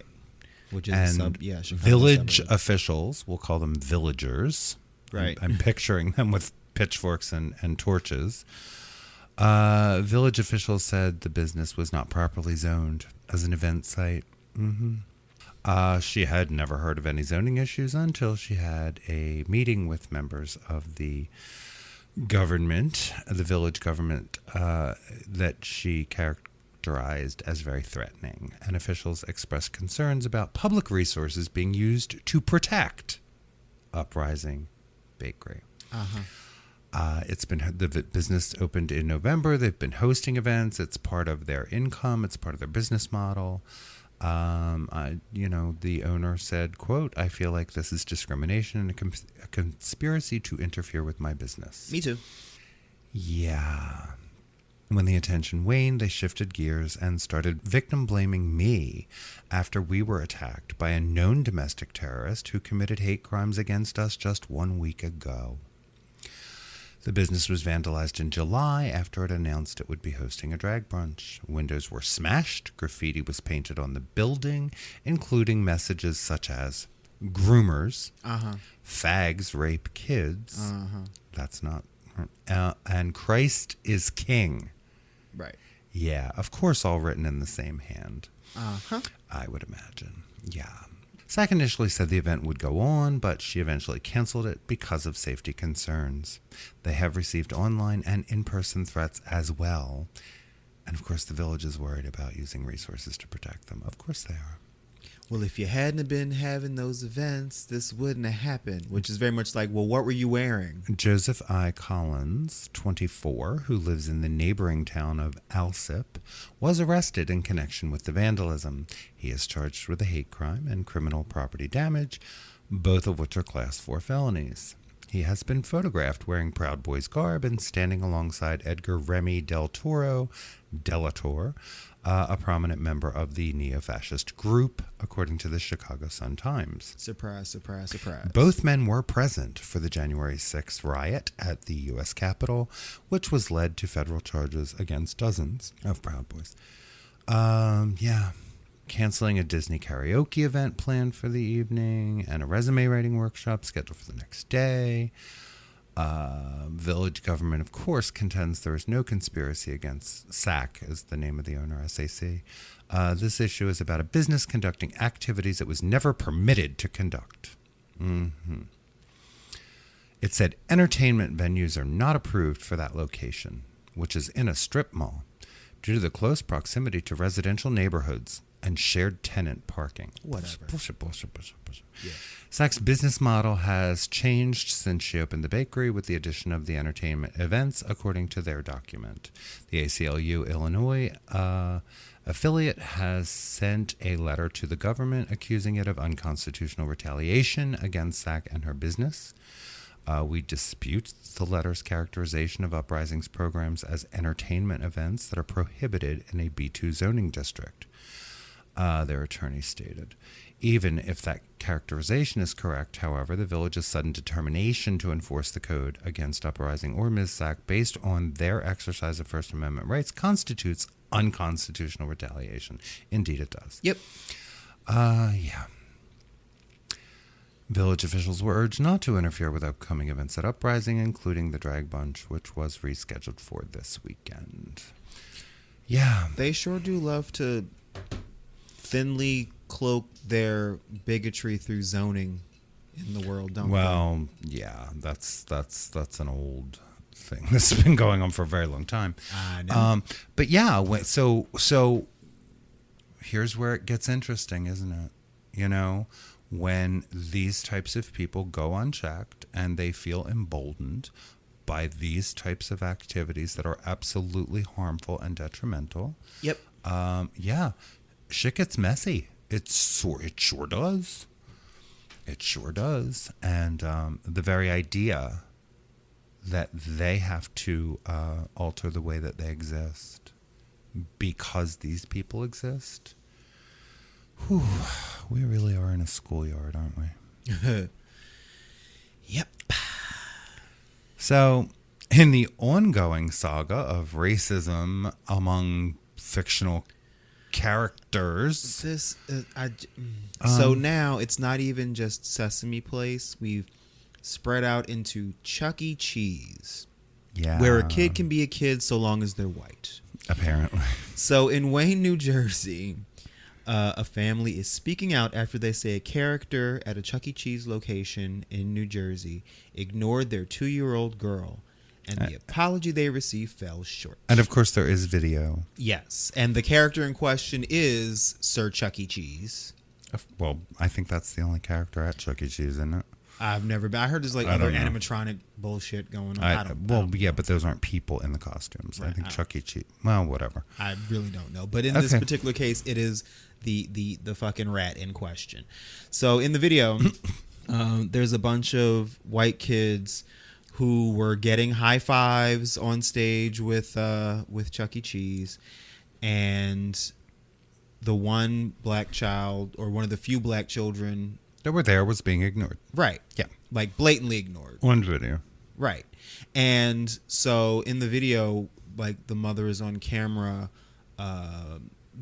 Which is And Chicago village suburb. officials, we'll call them villagers. Right. I'm picturing them with pitchforks and torches. Village officials said the business was not properly zoned as an event site. She had never heard of any zoning issues until she had a meeting with members of the government, the village government, that she characterized as very threatening. And officials expressed concerns about public resources being used to protect Uprising Bakery. Uh-huh. The business opened in November. They've been hosting events. It's part of their income. It's part of their business model. The owner said, quote, "I feel like this is discrimination and a conspiracy to interfere with my business." Me too. Yeah. When the attention waned, they shifted gears and started victim blaming me after we were attacked by a known domestic terrorist who committed hate crimes against us just 1 week ago. The business was vandalized in July after it announced it would be hosting a drag brunch. Windows were smashed, graffiti was painted on the building, including messages such as groomers, fags rape kids, that's not, and Christ is king. Right. Yeah, of course, all written in the same hand. Uh-huh. I would imagine. Yeah. SAC initially said the event would go on, but she eventually canceled it because of safety concerns. They have received online and in-person threats as well. And of course, the village is worried about using resources to protect them. Of course they are. Well, if you hadn't been having those events, this wouldn't have happened, which is very much like, well, what were you wearing? Joseph I. Collins, 24, who lives in the neighboring town of Alsip, was arrested in connection with the vandalism. He is charged with a hate crime and criminal property damage, both of which are Class 4 felonies. He has been photographed wearing Proud Boys garb and standing alongside Edgar Remy Del Toro, Delator, a prominent member of the neo-fascist group, according to the Chicago Sun-Times. Surprise, surprise, surprise. Both men were present for the January 6th riot at the U.S. Capitol, which was led to federal charges against dozens of Proud Boys. Canceling a Disney karaoke event planned for the evening and a resume writing workshop scheduled for the next day. Village government, of course, contends there is no conspiracy against SAC, is the name of the owner, SAC. This issue is about a business conducting activities it was never permitted to conduct. It said entertainment venues are not approved for that location, which is in a strip mall, due to the close proximity to residential neighborhoods and shared tenant parking. Whatever. Bullshit. Yeah. SAC's business model has changed since she opened the bakery with the addition of the entertainment events, according to their document. The ACLU Illinois affiliate has sent a letter to the government accusing it of unconstitutional retaliation against SAC and her business. We dispute the letter's characterization of Uprising's programs as entertainment events that are prohibited in a B2 zoning district, their attorney stated. Even if that characterization is correct, however, the village's sudden determination to enforce the code against Uprising or Ms. SAC based on their exercise of First Amendment rights constitutes unconstitutional retaliation. Indeed it does. Yep. Yeah. Village officials were urged not to interfere with upcoming events at Uprising, including the Drag Bunch, which was rescheduled for this weekend. Yeah. They sure do love to thinly cloak their bigotry through zoning in the world, don't they? Well, yeah, that's an old thing that's been going on for a very long time. I know. But yeah, so here's where it gets interesting, isn't it? You know, when these types of people go unchecked and they feel emboldened by these types of activities that are absolutely harmful and detrimental. Yep. Yeah, shit gets messy. It sure does. It sure does. And the very idea that they have to alter the way that they exist because these people exist. Whew, we really are in a schoolyard, aren't we? Yep. So, in the ongoing saga of racism among fictional characters, so now it's not even just Sesame Place. We've spread out into Chuck E. Cheese. yeah, Where a kid can be a kid so long as they're white. apparently. So in Wayne, New Jersey, a family is speaking out after they say a character at a Chuck E. Cheese location in New Jersey ignored their 2-year-old girl, and the apology they received fell short. And of course, there is video. Yes, and the character in question is Sir Chuck E. Cheese. Well, I think that's the only character at Chuck E. Cheese, isn't it? I've never been. I heard there's like I other don't know. animatronic bullshit going on. But those aren't people in the costumes. I Right, think I Chuck E. Cheese. Well, whatever. I really don't know. But in this Okay. particular case, it is the fucking rat in question. So in the video, there's a bunch of white kids who were getting high fives on stage with Chuck E. Cheese, and the one black child, or one of the few black children, That were there was being ignored. right? Yeah. Like blatantly ignored. One video. Right. And so in the video, like the mother is on camera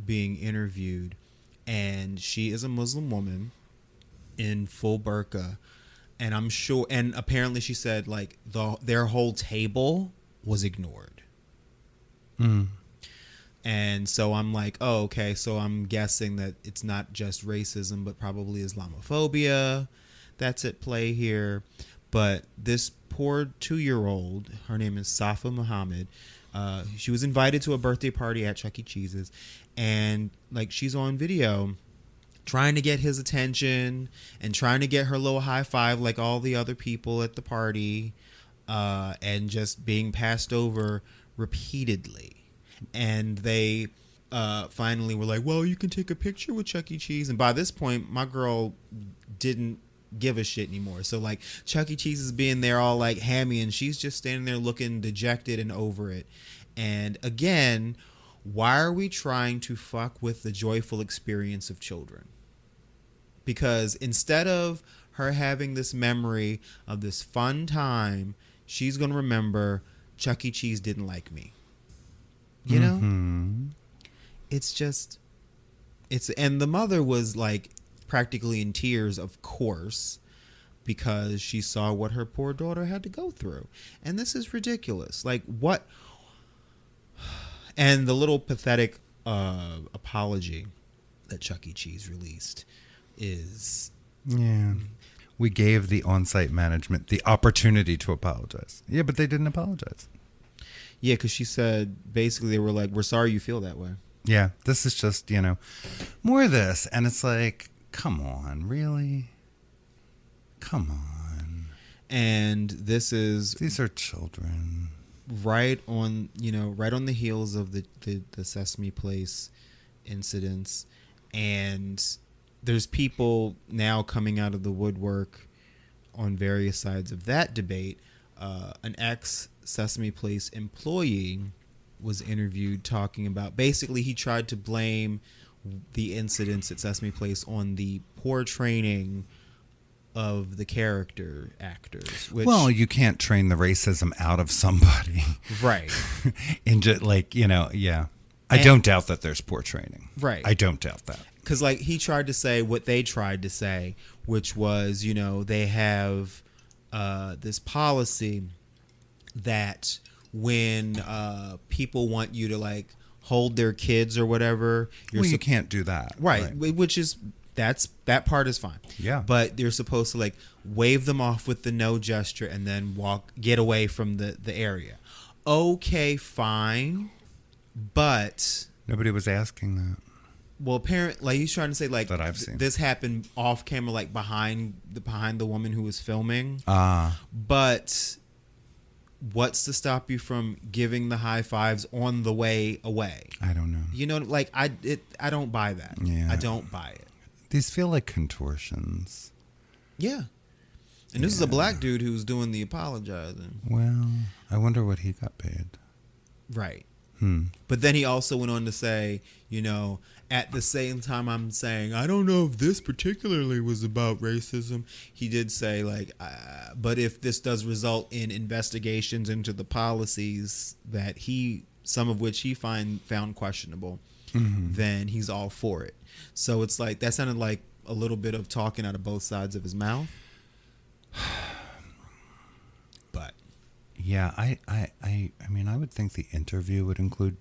being interviewed, and she is a Muslim woman in full burqa. And I'm sure, and apparently she said like their whole table was ignored. Mm. And so I'm like, oh, okay. So I'm guessing that it's not just racism, but probably Islamophobia that's at play here. But this poor 2-year-old, her name is Safa Muhammad. She was invited to a birthday party at Chuck E. Cheese's, and like she's on video trying to get his attention and trying to get her little high five like all the other people at the party, and just being passed over repeatedly. And they finally were like, well, you can take a picture with Chuck E. Cheese. And by this point, my girl didn't give a shit anymore. So like Chuck E. Cheese is being there all like hammy, and she's just standing there looking dejected and over it. And again, why are we trying to fuck with the joyful experience of children? Because instead of her having this memory of this fun time, she's going to remember Chuck E. Cheese didn't like me. You know? Mm-hmm. It's just, and the mother was like practically in tears, of course, because she saw what her poor daughter had to go through. And this is ridiculous. Like, what? And the little pathetic apology that Chuck E. Cheese released is... Yeah. We gave the on-site management the opportunity to apologize. Yeah, but they didn't apologize. Yeah, because she said, basically, they were like, we're sorry you feel that way. Yeah, this is just, more of this. And it's like, come on, really? Come on. And these are children. Right on the heels of the Sesame Place incidents. And there's people now coming out of the woodwork on various sides of that debate. An ex-Sesame Place employee was interviewed talking about, basically he tried to blame the incidents at Sesame Place on the poor training of the character actors. Which, well, you can't train the racism out of somebody. Right. Yeah. I don't doubt that there's poor training. Right. I don't doubt that. Because, he tried to say what they tried to say, which was, they have this policy that when people want you to, hold their kids or whatever... you can't do that. Right. Which is... that part is fine. Yeah. But you're supposed to, wave them off with the no gesture and then get away from the area. Okay, fine. But... nobody was asking that. Well, apparently, he's trying to say that I've seen. This happened off camera, behind the woman who was filming. But what's to stop you from giving the high fives on the way away? I don't know. I don't buy that. Yeah. I don't buy it. These feel like contortions. Yeah. And this is a black dude who's doing the apologizing. Well, I wonder what he got paid. Right. But then he also went on to say, at the same time I'm saying, I don't know if this particularly was about racism. He did say, but if this does result in investigations into the policies that some of which he found questionable, then he's all for it. So it's that sounded like a little bit of talking out of both sides of his mouth. But yeah, I mean, I would think the interview would include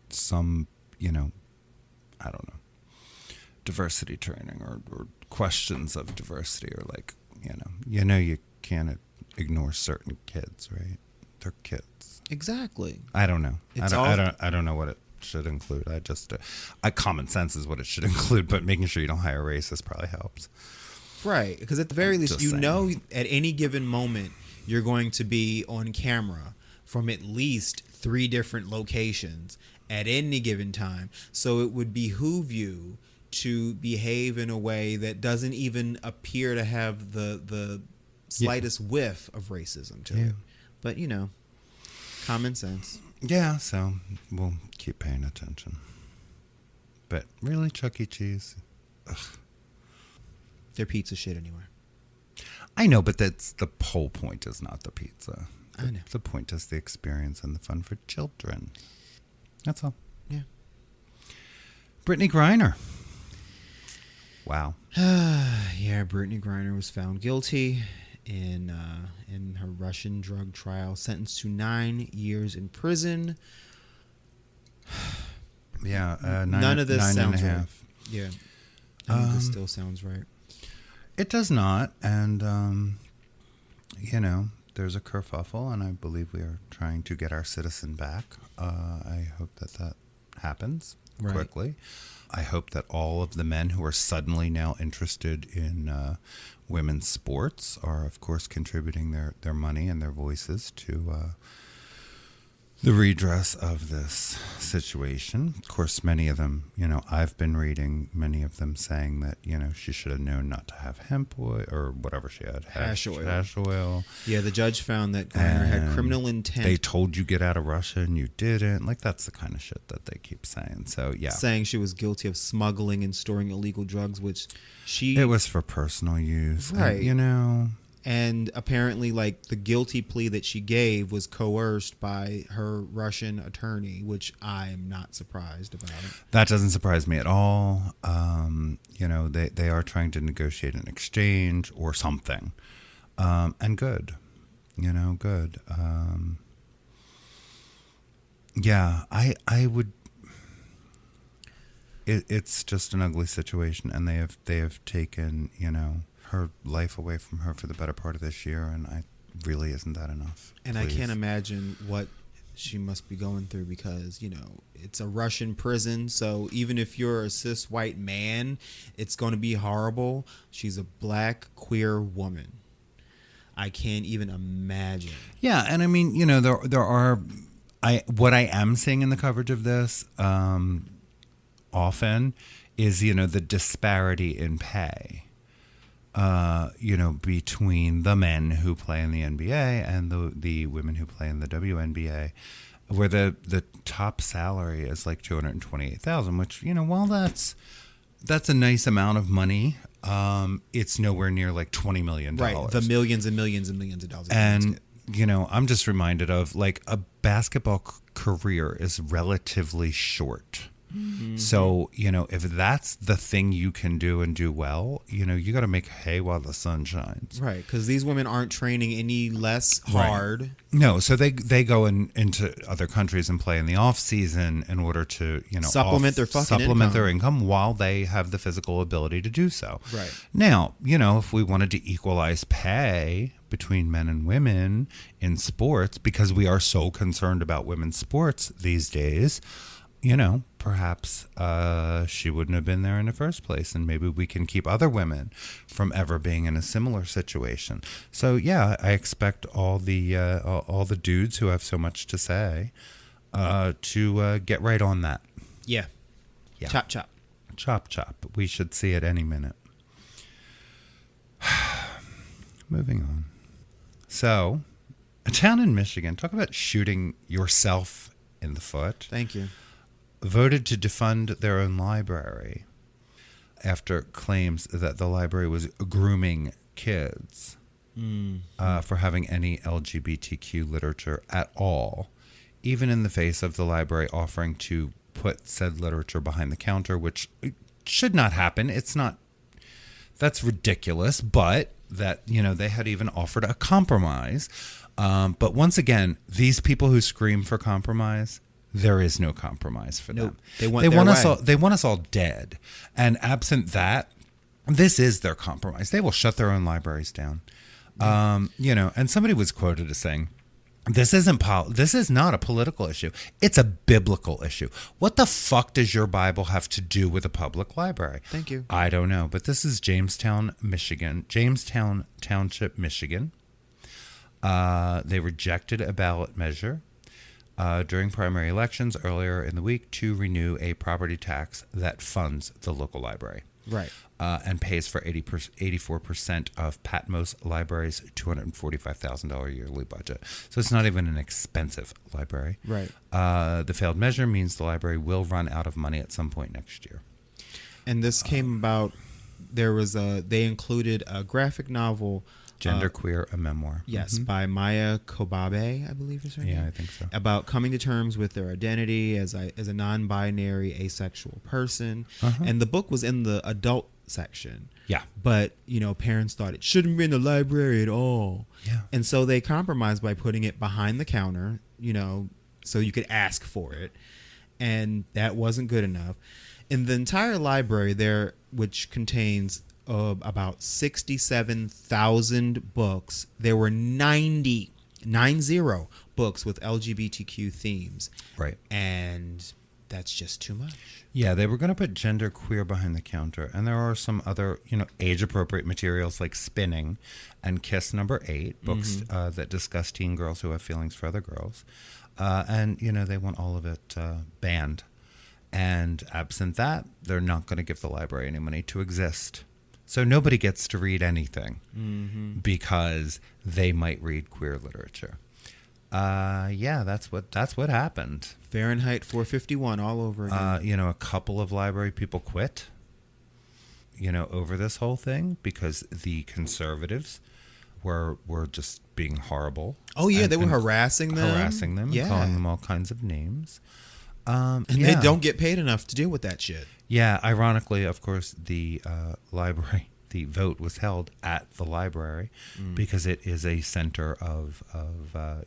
some, I don't know, diversity training or questions of diversity, or you can't ignore certain kids, right? They're kids. Exactly. I don't know. I don't know what it should include. Common sense is what it should include, but making sure you don't hire racists probably helps. Right, because at the very least, at any given moment, you're going to be on camera from at least 3 different locations at any given time. So it would behoove you to behave in a way that doesn't even appear to have the slightest whiff of racism to it. But, common sense. Yeah, so we'll keep paying attention. But really, Chuck E. Cheese? Ugh. Their pizza shit anyway. I know, but that's the whole point is not the pizza. I know. The point is the experience and the fun for children. That's all. Yeah. Brittany Griner. Wow. Yeah, Brittany Griner was found guilty in her Russian drug trial, sentenced to 9 years in prison. Yeah, none of this sounds right. Yeah, none of this still sounds right. It does not, and there's a kerfuffle, and I believe we are trying to get our citizen back. I hope that happens quickly. I hope that all of the men who are suddenly now interested in women's sports are, of course, contributing their money and their voices to the redress of this situation. Of course, many of them, I've been reading many of them saying that, she should have known not to have hemp oil or whatever she had. Hash oil. Hash oil. Yeah, the judge found that Griner had criminal intent. They told you get out of Russia and you didn't. That's the kind of shit that they keep saying. So, yeah. Saying she was guilty of smuggling and storing illegal drugs, which It was for personal use. Right. And, And apparently, the guilty plea that she gave was coerced by her Russian attorney, which I am not surprised about. That doesn't surprise me at all. They are trying to negotiate an exchange or something. And good. Good. Yeah, I would... It's just an ugly situation, and they have taken, her life away from her for the better part of this year, and really isn't that enough? And Please. I can't imagine what she must be going through, because, you know, it's a Russian prison. So even if you're a cis white man, it's going to be horrible. She's a black queer woman. I can't even imagine. Yeah, and I mean, you know, there are what I am seeing in the coverage of this often is, you know, the disparity in pay. You know, between the men who play in the NBA and the women who play in the WNBA, where the top salary is like $228,000, which, you know, while that's a nice amount of money, it's nowhere near like $20 million. Right, the millions and millions and millions of dollars. And you know, I'm just reminded of like a basketball career is relatively short. Mm-hmm. So, you know, if that's the thing you can do and do well, you know, you got to make hay while the sun shines. Right, because these women aren't training any less hard. Right. No, so they go into other countries and play in the off season in order to, you know, supplement their income while they have the physical ability to do so. Right. Now, you know, if we wanted to equalize pay between men and women in sports, because we are so concerned about women's sports these days, you know, perhaps she wouldn't have been there in the first place, and maybe we can keep other women from ever being in a similar situation. So yeah, I expect all the dudes who have so much to say to get right on that. Yeah. Chop chop. Chop chop. We should see it any minute. Moving on. So, a town in Michigan, talk about shooting yourself in the foot. Thank you. Voted to defund their own library after claims that the library was grooming kids for having any LGBTQ literature at all, even in the face of the library offering to put said literature behind the counter, which should not happen. It's not, that's ridiculous, but that, you know, they had even offered a compromise. But once again, these people who scream for compromise, there is no compromise for them. They want us all. They want us all dead. And absent that, this is their compromise. They will shut their own libraries down. You know, and somebody was quoted as saying, "This is not a political issue. It's a biblical issue. What the fuck does your Bible have to do with a public library?" Thank you. I don't know, but this is Jamestown, Township, Michigan. They rejected a ballot measure during primary elections earlier in the week to renew a property tax that funds the local library. Right. And pays for 84% of Patmos Library's $245,000 yearly budget. So it's not even an expensive library. Right. The failed measure means the library will run out of money at some point next year. And this came about, they included a graphic novel, Genderqueer, a memoir. Yes, by Maya Kobabe, I believe is her name. Yeah, I think so. About coming to terms with their identity as a non-binary asexual person. And the book was in the adult section. Yeah. But, you know, parents thought it shouldn't be in the library at all. Yeah. And so they compromised by putting it behind the counter, you know, so you could ask for it. And that wasn't good enough. In the entire library there, which contains about 67,000 books, there were 90 books with LGBTQ themes. Right. And that's just too much. Yeah, they were going to put genderqueer behind the counter. And there are some other, you know, age-appropriate materials like Spinning and Kiss Number 8, books that discuss teen girls who have feelings for other girls. And, you know, they want all of it banned. And absent that, they're not going to give the library any money to exist. So nobody gets to read anything because they might read queer literature. Yeah, that's what happened. Fahrenheit 451 all over again. You know, a couple of library people quit, you know, over this whole thing because the conservatives were just being horrible. Oh, yeah, they were harassing them. Yeah. Calling them all kinds of names. And they don't get paid enough to deal with that shit. Yeah, ironically, of course, the library, the vote was held at the library because it is a center of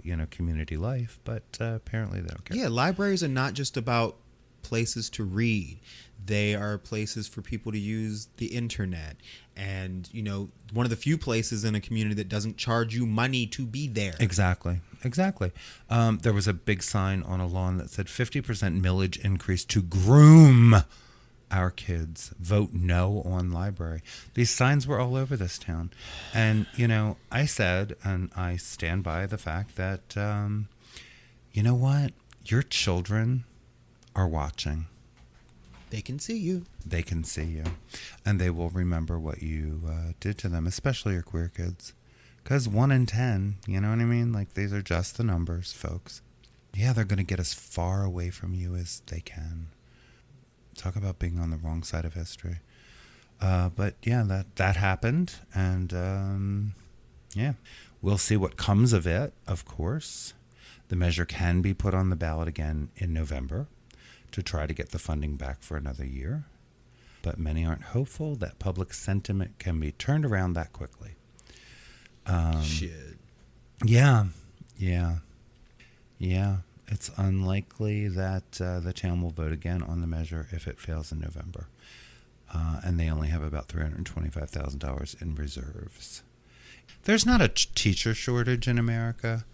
you know, community life. But apparently they don't care. Yeah, libraries are not just about places to read. They are places for people to use the internet. And, you know, one of the few places in a community that doesn't charge you money to be there. Exactly. There was a big sign on a lawn that said 50% millage increase to groom our kids. Vote no on library. These signs were all over this town. And, you know, I said, and I stand by the fact that, you know what? Your children are watching. They can see you. They can see you. And they will remember what you did to them, especially your queer kids. Because 1 in 10, you know what I mean? Like, these are just the numbers, folks. Yeah, they're going to get as far away from you as they can. Talk about being on the wrong side of history. But yeah, that happened. And yeah, we'll see what comes of it, of course. The measure can be put on the ballot again in November to try to get the funding back for another year. But many aren't hopeful that public sentiment can be turned around that quickly. Shit. Yeah. It's unlikely that the town will vote again on the measure if it fails in November. And they only have about $325,000 in reserves. There's not a teacher shortage in America.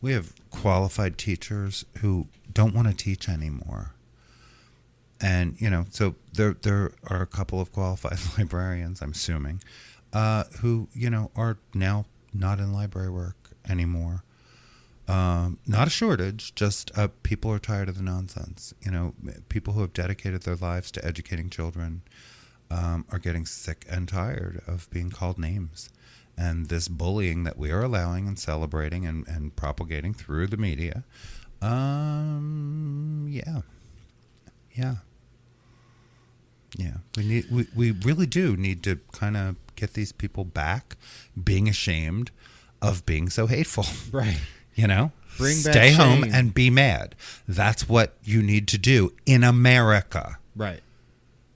We have qualified teachers who don't want to teach anymore. And, you know, so there are a couple of qualified librarians, I'm assuming, who, you know, are now not in library work anymore. Not a shortage, just people are tired of the nonsense. You know, people who have dedicated their lives to educating children are getting sick and tired of being called names. And this bullying that we are allowing and celebrating and propagating through the media, we really do need to kind of get these people back being ashamed of being so hateful. Right. You know? Bring back Stay home shame. and be mad. That's what you need to do in America. Right.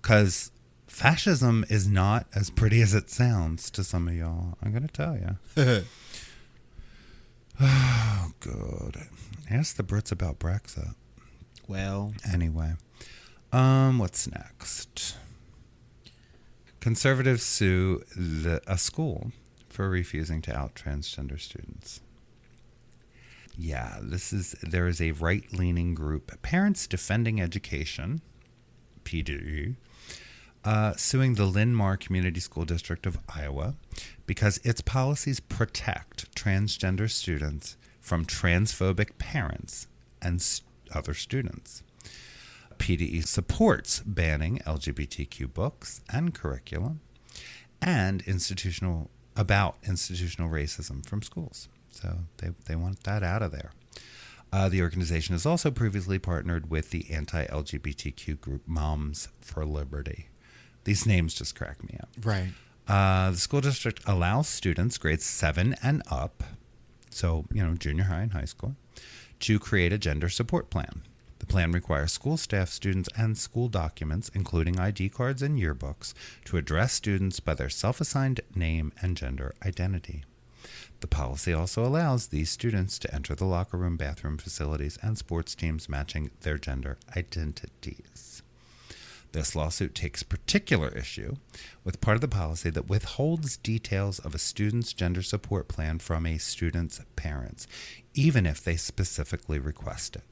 Because fascism is not as pretty as it sounds to some of y'all. I'm going to tell you. Oh, God. Ask the Brits about Brexit. Well. Anyway. What's next? Conservatives sue a school for refusing to out transgender students. Yeah, there is a right-leaning group, Parents Defending Education, PDE, suing the Linn-Mar Community School District of Iowa because its policies protect transgender students from transphobic parents and other students. PDE supports banning LGBTQ books and curriculum and institutional racism from schools. So they want that out of there. The organization has also previously partnered with the anti-LGBTQ group Moms for Liberty. These names just crack me up. Right. The school district allows students grades 7 and up, so, you know, junior high and high school, to create a gender support plan. The plan requires school staff, students, and school documents, including ID cards and yearbooks, to address students by their self-assigned name and gender identity. The policy also allows these students to enter the locker room, bathroom facilities, and sports teams matching their gender identities. This lawsuit takes particular issue with part of the policy that withholds details of a student's gender support plan from a student's parents, even if they specifically request it.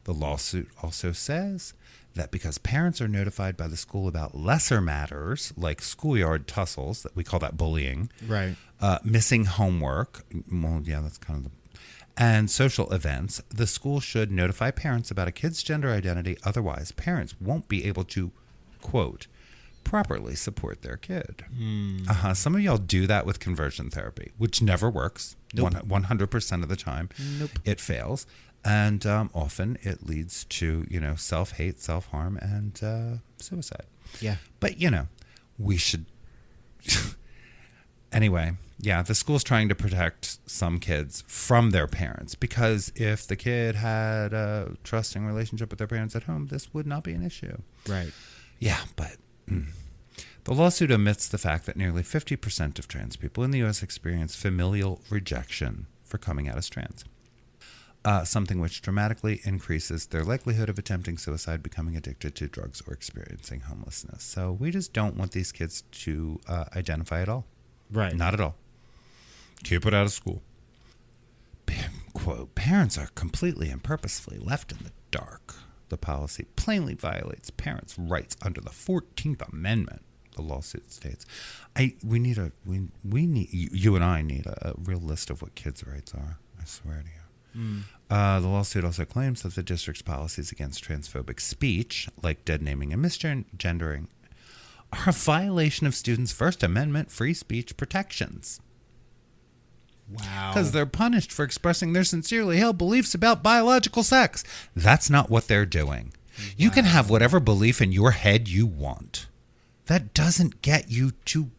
The lawsuit also says that because parents are notified by the school about lesser matters, like schoolyard tussles, that we call that bullying, Right. Missing homework, well, yeah, that's kind of the, and social events, the school should notify parents about a kid's gender identity. Otherwise, parents won't be able to, quote, properly support their kid. Some of y'all do that with conversion therapy, which never works. Nope. 100% of the time. Nope. It fails. And often it leads to, you know, self-hate, self-harm, and suicide. Yeah. But, you know, we should... Anyway, yeah, the school's trying to protect some kids from their parents, because if the kid had a trusting relationship with their parents at home, this would not be an issue. Right. Yeah, but... The lawsuit omits the fact that nearly 50% of trans people in the U.S. experience familial rejection for coming out as trans. something which dramatically increases their likelihood of attempting suicide, becoming addicted to drugs, or experiencing homelessness. So we just don't want these kids to identify at all. Right. Not at all. Keep it out of school. Quote, parents are completely and purposefully left in the dark. The policy plainly violates parents' rights under the 14th Amendment, the lawsuit states. You and I need a real list of what kids' rights are. I swear to you. The lawsuit also claims that the district's policies against transphobic speech, like dead naming and misgendering, are a violation of students' First Amendment free speech protections. Wow. Because they're punished for expressing their sincerely held beliefs about biological sex. That's not what they're doing. Wow. You can have whatever belief in your head you want. That doesn't get you to...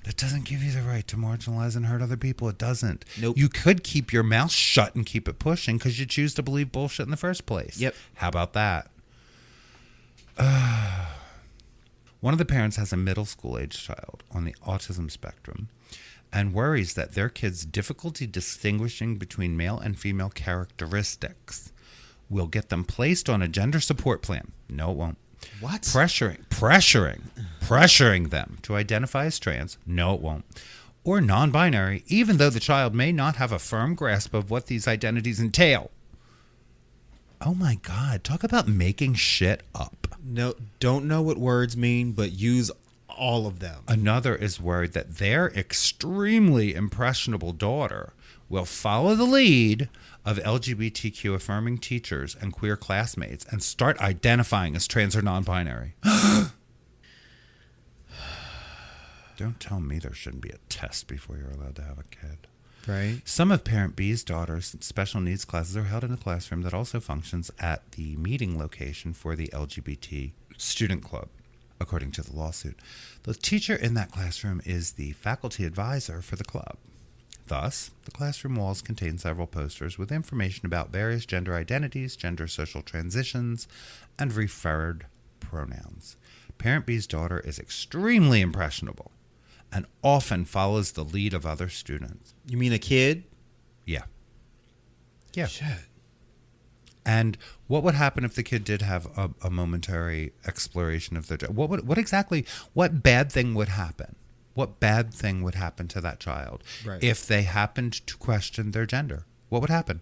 That doesn't give you the right to marginalize and hurt other people. It doesn't. Nope. You could keep your mouth shut and keep it pushing because you choose to believe bullshit in the first place. Yep. How about that? One of the parents has a middle school age child on the autism spectrum and worries that their kid's difficulty distinguishing between male and female characteristics will get them placed on a gender support plan. No, it won't. What? Pressuring them to identify as trans. No, it won't. Or non-binary, even though the child may not have a firm grasp of what these identities entail. Oh my God, talk about making shit up. No, don't know what words mean, but use all of them. Another is worried that their extremely impressionable daughter will follow the lead of LGBTQ affirming teachers and queer classmates and start identifying as trans or non-binary. Don't tell me there shouldn't be a test before you're allowed to have a kid. Right. Some of Parent B's daughters' special needs classes are held in a classroom that also functions at the meeting location for the LGBT student club, according to the lawsuit. The teacher in that classroom is the faculty advisor for the club. Thus, the classroom walls contain several posters with information about various gender identities, gender social transitions, and referred pronouns. Parent B's daughter is extremely impressionable and often follows the lead of other students. You mean a kid? Yeah. Yeah. Shit. And what would happen if the kid did have a momentary exploration of their gender? What bad thing would happen? What bad thing would happen to that child if they happened to question their gender? What would happen?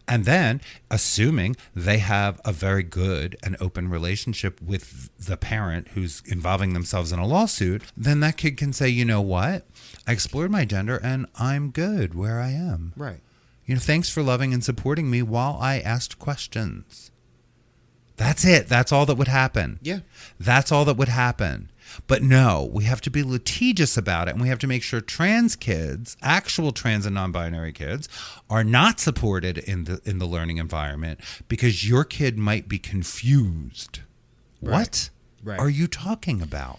And then, assuming they have a very good and open relationship with the parent who's involving themselves in a lawsuit, then that kid can say, you know what? I explored my gender and I'm good where I am. Right. You know, thanks for loving and supporting me while I asked questions. That's it. That's all that would happen. Yeah. That's all that would happen. But no, we have to be litigious about it, and we have to make sure trans kids, actual trans and non-binary kids, are not supported in the learning environment because your kid might be confused. Right. What Right. are you talking about?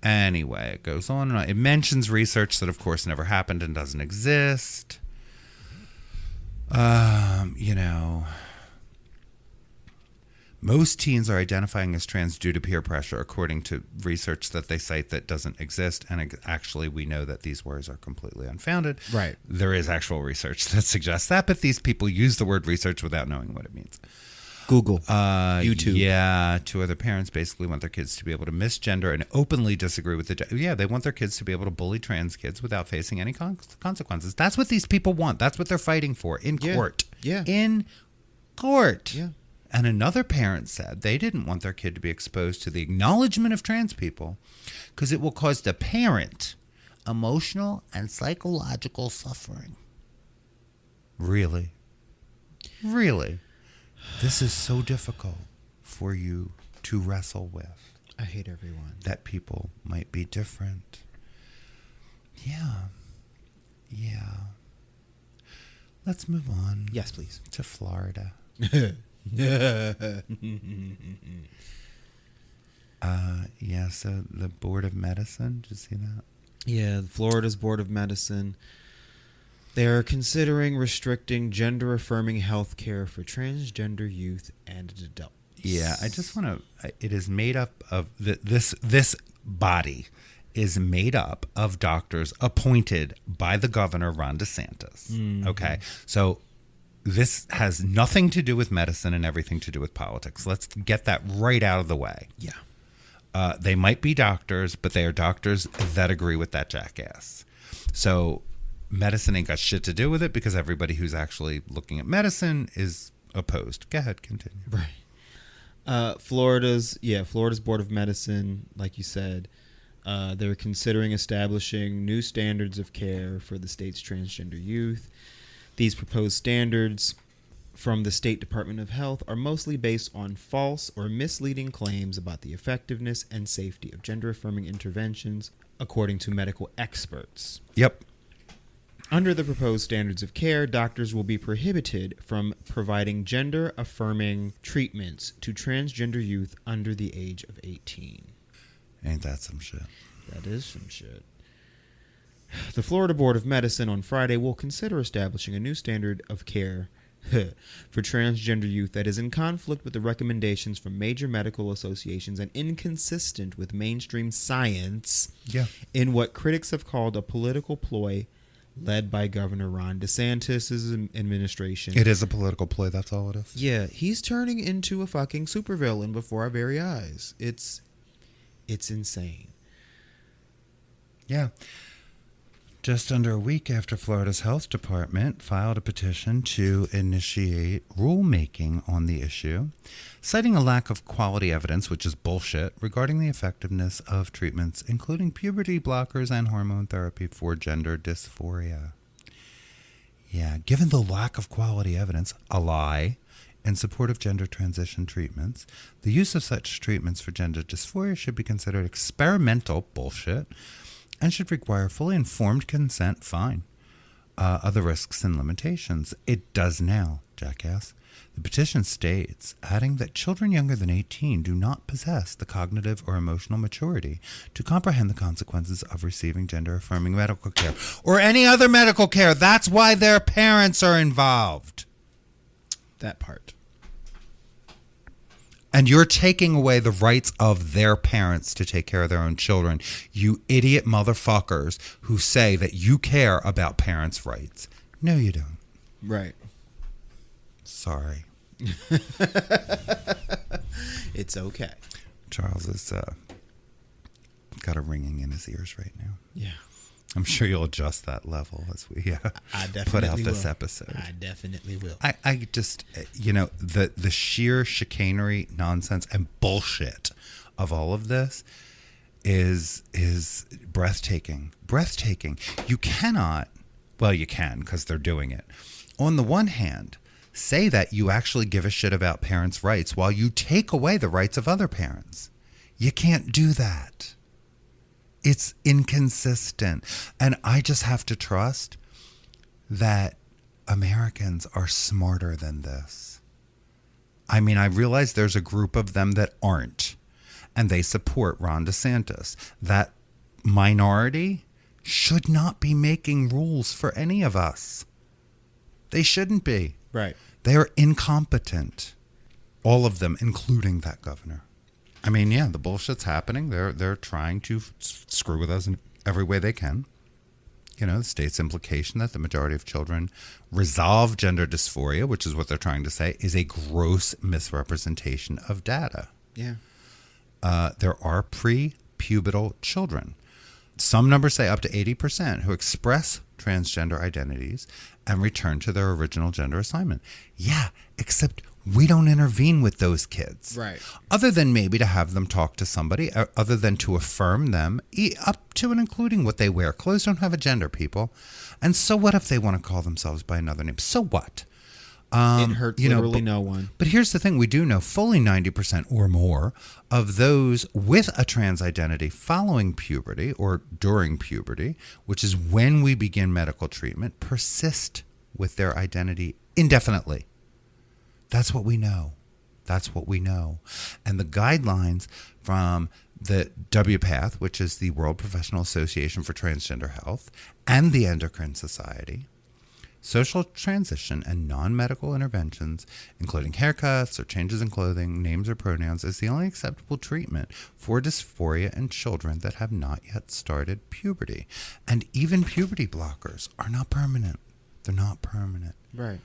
Anyway, it goes on and on. It mentions research that, of course, never happened and doesn't exist. You know... Most teens are identifying as trans due to peer pressure, according to research that they cite that doesn't exist. And actually, we know that these words are completely unfounded. Right. There is actual research that suggests that, but these people use the word research without knowing what it means. Google. YouTube. Yeah. Two other parents basically want their kids to be able to misgender and openly disagree with the... Yeah, they want their kids to be able to bully trans kids without facing any consequences. That's what these people want. That's what they're fighting for in court. Yeah. In court. Yeah. And another parent said they didn't want their kid to be exposed to the acknowledgement of trans people because it will cause the parent emotional and psychological suffering. Really? Really? This is so difficult for you to wrestle with. I hate everyone. That people might be different. Yeah. Yeah. Let's move on. Yes, please. To Florida. So the Board of Medicine, did you see that? Yeah, Florida's Board of Medicine. They're considering restricting gender-affirming health care for transgender youth and adults. Yeah, I just want to... It is made up of... This body is made up of doctors appointed by the governor, Ron DeSantis. Mm-hmm. Okay. So this has nothing to do with medicine and everything to do with politics. Let's get that right out of the way. Yeah. They might be doctors, but they are doctors that agree with that jackass. So medicine ain't got shit to do with it because everybody who's actually looking at medicine is opposed. Go ahead, continue. Right. Florida's Board of Medicine, like you said, they're considering establishing new standards of care for the state's transgender youth. These proposed standards from the State Department of Health are mostly based on false or misleading claims about the effectiveness and safety of gender-affirming interventions, according to medical experts. Yep. Under the proposed standards of care, doctors will be prohibited from providing gender-affirming treatments to transgender youth under the age of 18. Ain't that some shit? That is some shit. The Florida Board of Medicine on Friday will consider establishing a new standard of care for transgender youth that is in conflict with the recommendations from major medical associations and inconsistent with mainstream science in what critics have called a political ploy led by Governor Ron DeSantis' administration. It is a political ploy, that's all it is. Yeah, he's turning into a fucking supervillain before our very eyes. It's insane. Yeah. Just under a week after Florida's health department filed a petition to initiate rulemaking on the issue, citing a lack of quality evidence, which is bullshit, regarding the effectiveness of treatments, including puberty blockers and hormone therapy for gender dysphoria. Yeah, given the lack of quality evidence, a lie, in support of gender transition treatments, the use of such treatments for gender dysphoria should be considered experimental bullshit, and should require fully informed consent, fine, other risks and limitations. It does now, jackass. The petition states, adding that children younger than 18 do not possess the cognitive or emotional maturity to comprehend the consequences of receiving gender-affirming medical care or any other medical care. That's why their parents are involved. That part. And you're taking away the rights of their parents to take care of their own children. You idiot motherfuckers who say that you care about parents' rights. No, you don't. Right. Sorry. It's okay. Charles has got a ringing in his ears right now. Yeah. I'm sure you'll adjust that level as we I definitely put out this will. episode. I definitely will. I just, the sheer chicanery, nonsense, and bullshit of all of this is breathtaking. Breathtaking. You cannot, well, you can because they're doing it. On the one hand, say that you actually give a shit about parents' rights while you take away the rights of other parents. You can't do that. It's inconsistent. And I just have to trust that Americans are smarter than this. I mean, I realize there's a group of them that aren't, and they support Ron DeSantis. That minority should not be making rules for any of us. They shouldn't be. Right. They are incompetent. All of them, including that governor. I mean, yeah, the bullshit's happening. They're trying to screw with us in every way they can. The state's implication that the majority of children resolve gender dysphoria, which is what they're trying to say, is a gross misrepresentation of data. Yeah. There are pre-pubertal children. Some numbers say up to 80% who express transgender identities and return to their original gender assignment. Yeah, except we don't intervene with those kids. Right. Other than maybe to have them talk to somebody, other than to affirm them, up to and including what they wear. Clothes don't have a gender, people. And so what if they want to call themselves by another name? So what? It hurts literally no one. But here's the thing. We do know fully 90% or more of those with a trans identity following puberty or during puberty, which is when we begin medical treatment, persist with their identity indefinitely. That's what we know. That's what we know. And the guidelines from the WPATH, which is the World Professional Association for Transgender Health, and the Endocrine Society, social transition and non-medical interventions, including haircuts or changes in clothing, names or pronouns, is the only acceptable treatment for dysphoria in children that have not yet started puberty. And even puberty blockers are not permanent. They're not permanent. Right.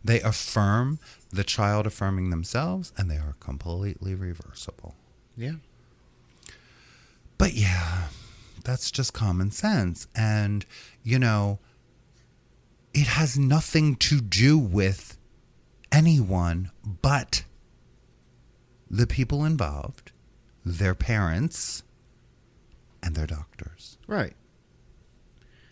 They affirm the child affirming themselves, and they are completely reversible. Yeah. But yeah, that's just common sense. And, you know, it has nothing to do with anyone but the people involved, their parents, and their doctors. Right.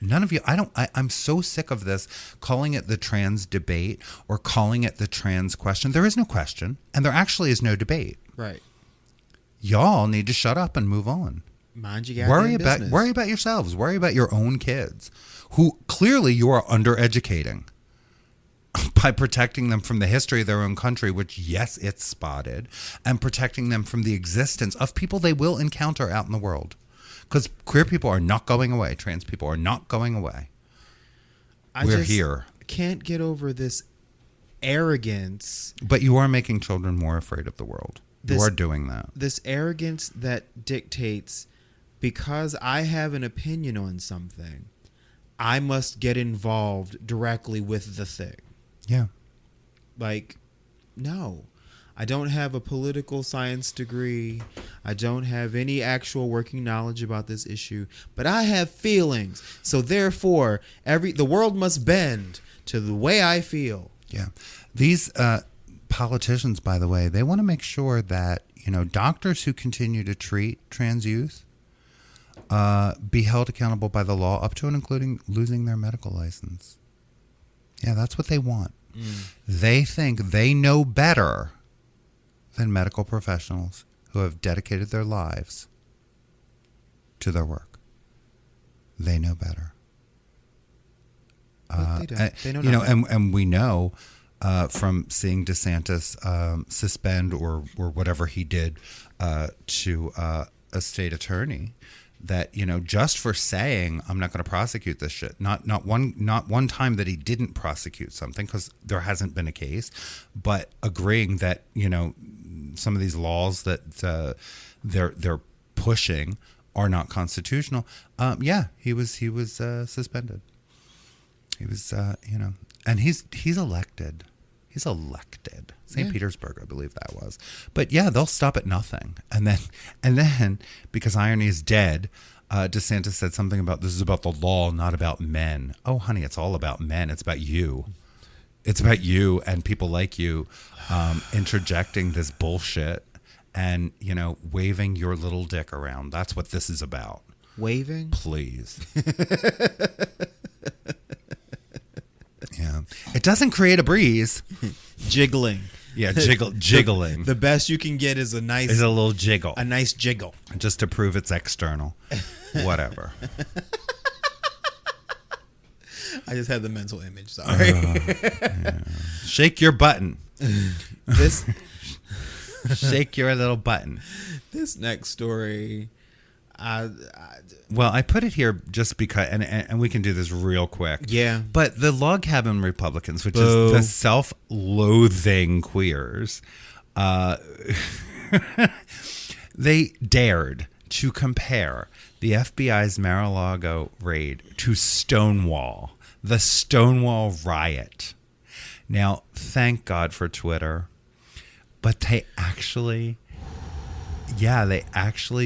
None of you, I'm so sick of this, calling it the trans debate or calling it the trans question. There is no question, and there actually is no debate. Right. Y'all need to shut up and move on. Mind your goddamn business. Worry about yourselves. Worry about your own kids, who clearly you are undereducating by protecting them from the history of their own country, which, yes, it's spotted, and protecting them from the existence of people they will encounter out in the world. Because queer people are not going away. Trans people are not going away. We're here. Can't get over this arrogance. But you are making children more afraid of the world. You are doing that. This arrogance that dictates, because I have an opinion on something, I must get involved directly with the thing. Yeah. Like, no. I don't have a political science degree. I don't have any actual working knowledge about this issue, but I have feelings. So therefore, the world must bend to the way I feel. Yeah. These politicians, by the way, they want to make sure that, you know, doctors who continue to treat trans youth be held accountable by the law, up to and including losing their medical license. Yeah, that's what they want. They think they know better than medical professionals who have dedicated their lives to their work. They know better. But they don't. They know you know, nothing. and we know from seeing DeSantis suspend or whatever he did to a state attorney, that, you know, just for saying I'm not going to prosecute this shit, not one time that he didn't prosecute something, because there hasn't been a case, but agreeing that, you know, some of these laws that they're pushing are not constitutional. Yeah, he was suspended. He was you know, and he's elected. He's elected. St. Petersburg, I believe that was. But yeah, they'll stop at nothing. And then because irony is dead, DeSantis said something about, this is about the law, not about men. Oh, honey, it's all about men. It's about you. It's about you and people like you interjecting this bullshit and, you know, waving your little dick around. That's what this is about. Waving? Please. Yeah. It doesn't create a breeze. Jiggling. Yeah, jiggling. The best you can get is a little jiggle. A nice jiggle. Just to prove it's external. Whatever. I just had the mental image, sorry. Yeah. Shake your button. Shake your little button. This next story, well, I put it here just because, and we can do this real quick. Yeah. But the Log Cabin Republicans, which Boo. is the self-loathing queers, they dared to compare the FBI's Mar-a-Lago raid to Stonewall, the Stonewall riot. Now, thank God for Twitter, but they actually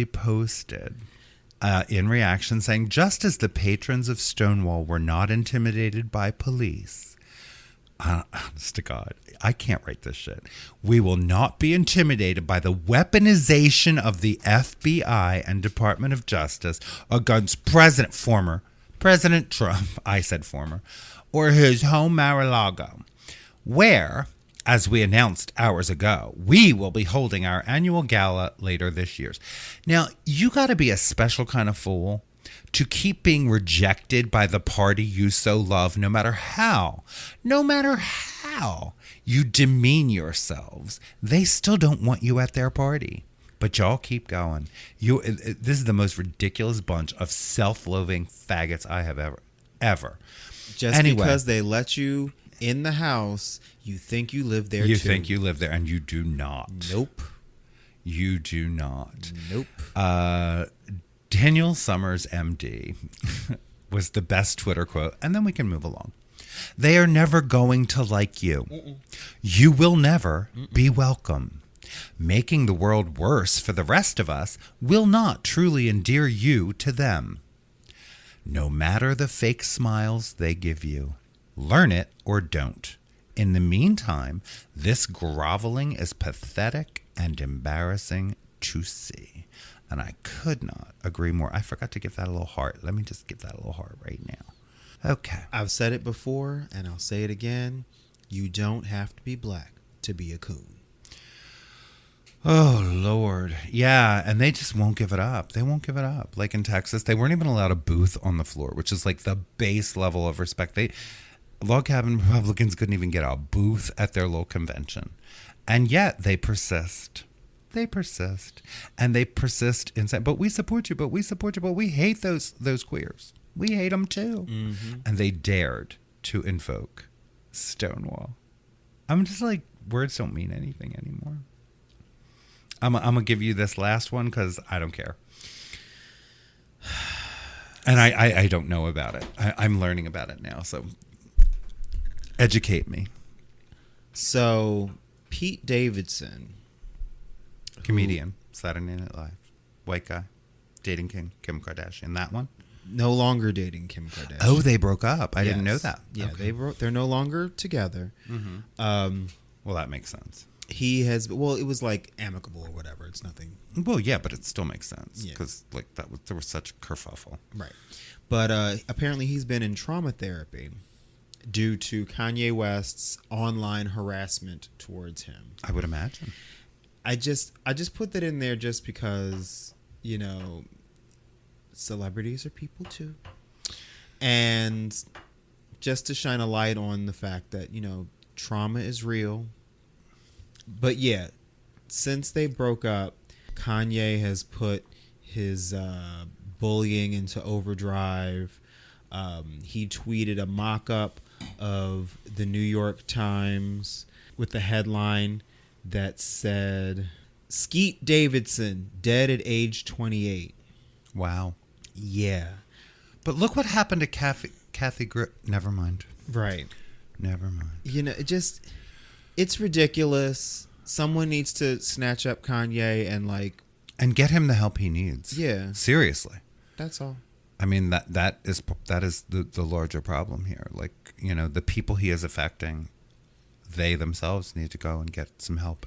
posted in reaction saying, just as the patrons of Stonewall were not intimidated by police, honest to God, I can't write this shit. We will not be intimidated by the weaponization of the FBI and Department of Justice against former President Trump, I said former, or his home Mar-a-Lago, where, as we announced hours ago, we will be holding our annual gala later this year. Now, you got to be a special kind of fool to keep being rejected by the party you so love, no matter how you demean yourselves. They still don't want you at their party. But y'all keep going. This is the most ridiculous bunch of self-loathing faggots I have ever. Just Anyway. because they let you in the house, you think you live there You too. think you live there, and you do not. Nope. You do not. Nope. Daniel Summers, MD, was the best Twitter quote, and then we can move along. They are never going to like you. You will never be welcome. Making the world worse for the rest of us will not truly endear you to them. No matter the fake smiles they give you, learn it or don't. In the meantime, this groveling is pathetic and embarrassing to see. And I could not agree more. I forgot to give that a little heart. Let me just give that a little heart right now. Okay. I've said it before, and I'll say it again. You don't have to be black to be a coon. Oh, Lord. Yeah, and they just won't give it up. They won't give it up. Like in Texas, they weren't even allowed a booth on the floor, which is like the base level of respect. Log cabin Republicans couldn't even get a booth at their little convention. And yet they persist. They persist. And they persist in saying, but we support you, but we support you, but we hate those queers. We hate them too. Mm-hmm. And they dared to invoke Stonewall. I'm just like, words don't mean anything anymore. I'm going to give you this last one because I don't care. And I don't know about it. I'm learning about it now. So educate me. So Pete Davidson. Comedian. Saturday Night Live. White guy. Dating Kim Kardashian. That one? No longer dating Kim Kardashian. Oh, they broke up. I didn't know Yes. that. Yeah, Okay. they're no longer together. Mm-hmm. Well, that makes sense. He has, well, it was like amicable or whatever. It's nothing. Well, yeah, but it still makes sense Yeah. because like there was such kerfuffle. Right. But apparently he's been in trauma therapy due to Kanye West's online harassment towards him. I would imagine. I just put that in there just because, you know, celebrities are people too. And just to shine a light on the fact that, you know, trauma is real. But yeah, since they broke up, Kanye has put his bullying into overdrive. He tweeted a mock-up of the New York Times with the headline that said, Skeet Davidson, dead at age 28. Wow. Yeah. But look what happened to Kathy Never mind. Right. Never mind. You know, it's ridiculous. Someone needs to snatch up Kanye And get him the help he needs. Yeah. Seriously. That's all. I mean, that is the larger problem here. Like, you know, the people he is affecting, they themselves need to go and get some help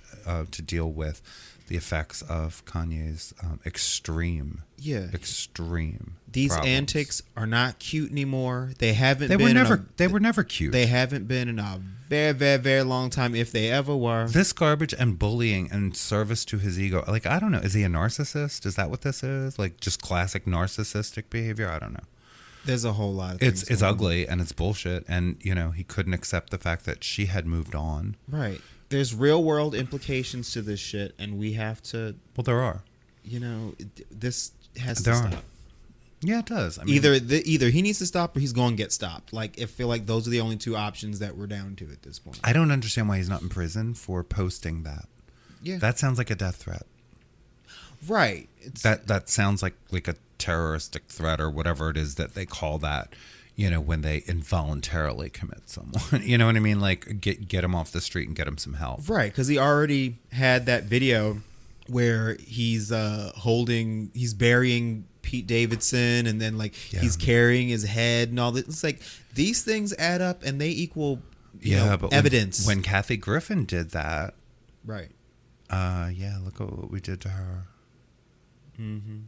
to deal with the effects of Kanye's extreme These problems. antics are not cute anymore. They haven't They been were never cute. They haven't been in a very, very, very long time, if they ever were. This garbage and bullying and service to his ego. Like, I don't know. Is he a narcissist? Is that what this is? Like, just classic narcissistic behavior? I don't know. There's a whole lot of things. It's going on. ugly and it's bullshit. And, you know, he couldn't accept the fact that she had moved on. Right. There's real world implications to this shit, and we have to, Well, there are. you know, this has There to are. stop. Yeah, it does. I mean, Either he needs to stop or he's going to get stopped. Like, I feel like those are the only two options that we're down to at this point. I don't understand why he's not in prison for posting that. Yeah. That sounds like a death threat. Right. That sounds like a terroristic threat or whatever it is that they call that, you know, when they involuntarily commit someone. You know what I mean? Like, get him off the street and get him some help. Right, because he already had that video where he's burying Pete Davidson, and then he's carrying his head and all that. It's like these things add up and they equal But evidence. When Kathy Griffin did that, right. yeah, look at what we did to her. Mm-hmm.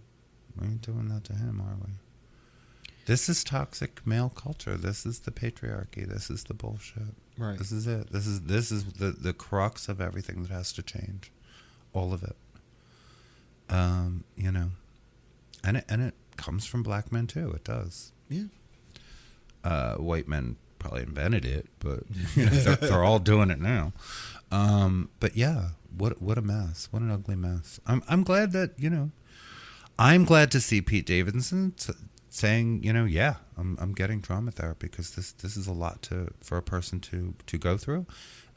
We ain't doing that to him, are we? This is toxic male culture. This is the patriarchy. This is the bullshit. Right. This is it. This is the crux of everything that has to change. All of it. You know. And it comes from black men too. It does. Yeah. White men probably invented it, but you know, they're all doing it now. But yeah, what a mess. What an ugly mess. I'm glad that, you know, I'm glad to see Pete Davidson saying, yeah, I'm getting trauma therapy because this is a lot for a person to go through.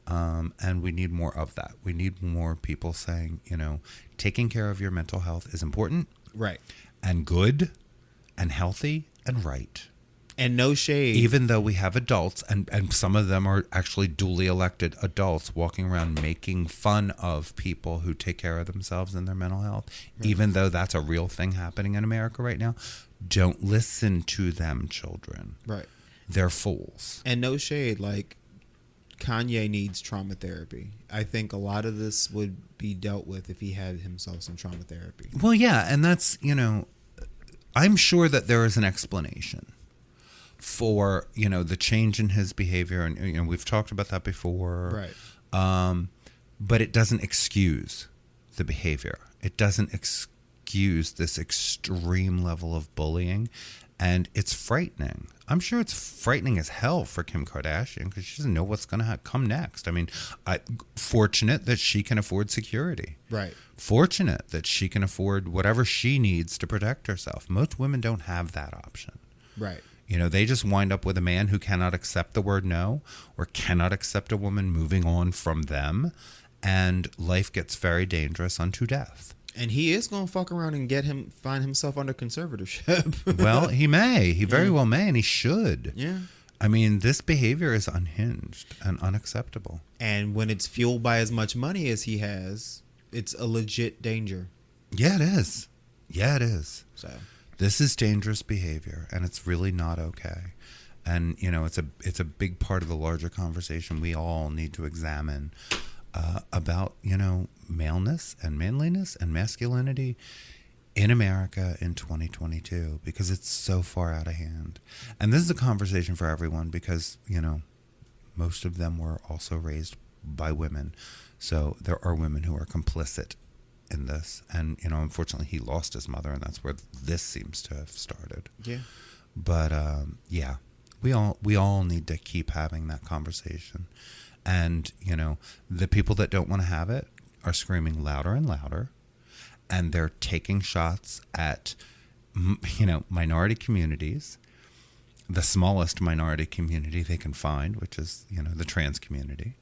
And we need more of that. We need more people saying, taking care of your mental health is important. Right. And good and healthy and right. And no shade. Even though we have adults, and some of them are actually duly elected adults walking around making fun of people who take care of themselves and their mental health, even though that's a real thing happening in America right now, don't listen to them, children. Right. They're fools. And no shade, like Kanye needs trauma therapy. I think a lot of this would be dealt with if he had himself some trauma therapy. Well, yeah, and that's, I'm sure that there is an explanation for, the change in his behavior. And, we've talked about that before. Right. But it doesn't excuse the behavior. It doesn't excuse this extreme level of bullying. And it's frightening. I'm sure it's frightening as hell for Kim Kardashian because she doesn't know what's going to come next. I mean, fortunate that she can afford security. Right. Fortunate that she can afford whatever she needs to protect herself. Most women don't have that option. Right. They just wind up with a man who cannot accept the word no or cannot accept a woman moving on from them. And life gets very dangerous unto death. And he is going to fuck around and find himself under conservatorship. Well, he may. He very well may, and he should. Yeah. I mean, this behavior is unhinged and unacceptable. And when it's fueled by as much money as he has, it's a legit danger. Yeah, it is. Yeah, it is. So this is dangerous behavior, and it's really not okay. And, it's a big part of the larger conversation we all need to examine about, maleness and manliness and masculinity in America in 2022, because it's so far out of hand. And this is a conversation for everyone because, most of them were also raised by women. So there are women who are complicit in this. And, unfortunately he lost his mother, and that's where this seems to have started. Yeah. But, yeah, we all need to keep having that conversation. And, the people that don't want to have it are screaming louder and louder. And they're taking shots at, minority communities, the smallest minority community they can find, which is, the trans community,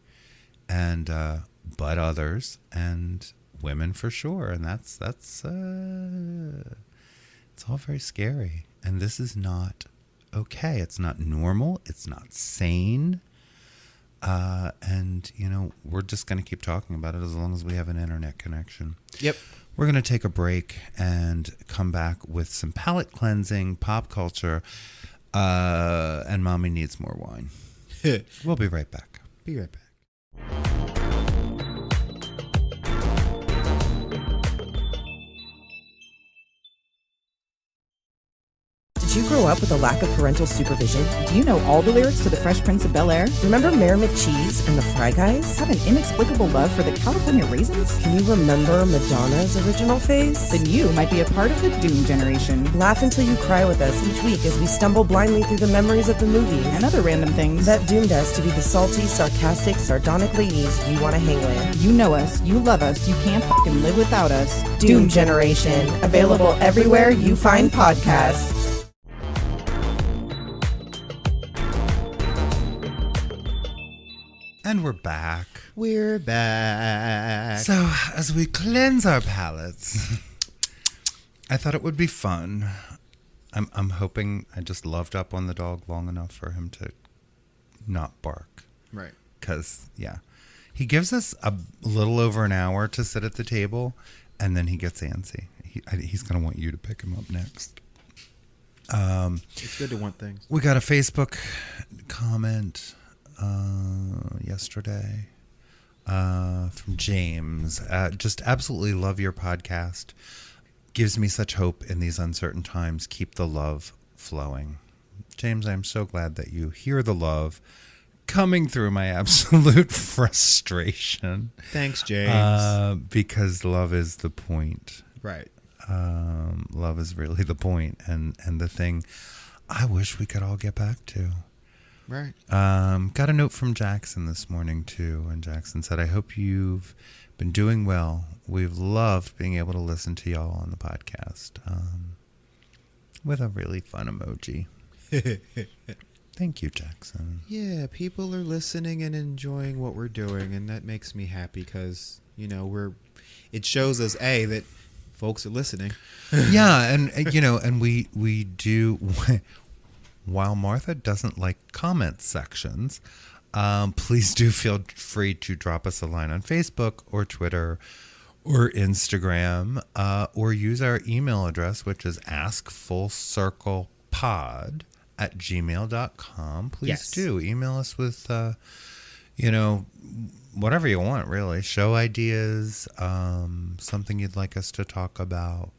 and but others and women for sure. And that's it's all very scary. And this is not okay. It's not normal. It's not sane. And, we're just going to keep talking about it as long as we have an internet connection. Yep. We're going to take a break and come back with some palate cleansing, pop culture, and Mommy Needs More Wine. We'll be right back. Be right back. Did you grow up with a lack of parental supervision? Do you know all the lyrics to The Fresh Prince of Bel-Air? Remember Mayor McCheese and the Fry Guys? Have an inexplicable love for the California Raisins? Can you remember Madonna's original face? Then you might be a part of the Doom generation. Laugh until you cry with us each week as we stumble blindly through the memories of the movies And other random things that doomed us to be the salty, sarcastic, sardonic ladies you want to hang with. You know us, you love us, you can't fucking live without us. Doom Generation, available everywhere you find podcasts. And we're back. We're back. So, as we cleanse our palates, I thought it would be fun. I'm hoping I just loved up on the dog long enough for him to not bark. Right. Because, yeah, he gives us a little over an hour to sit at the table, and then he gets antsy. He's going to want you to pick him up next. It's good to want things. We got a Facebook comment yesterday from James. Just absolutely love your podcast. Gives me such hope in these uncertain times. Keep the love flowing. James, I'm so glad that you hear the love coming through my absolute frustration. Thanks, James. Because love is the point. Right. Love is really the point and the thing I wish we could all get back to. Right. Got a note from Jackson this morning too, and Jackson said, I hope you've been doing well. We've loved being able to listen to y'all on the podcast. with a really fun emoji. Thank you, Jackson. Yeah, people are listening and enjoying what we're doing, and that makes me happy because, it shows us, that folks are listening. Yeah, and we do, while Martha doesn't like comment sections, please do feel free to drop us a line on Facebook or Twitter or Instagram, or use our email address, which is askfullcirclepod@gmail.com. Please do email us with, whatever you want, really. Show ideas, something you'd like us to talk about.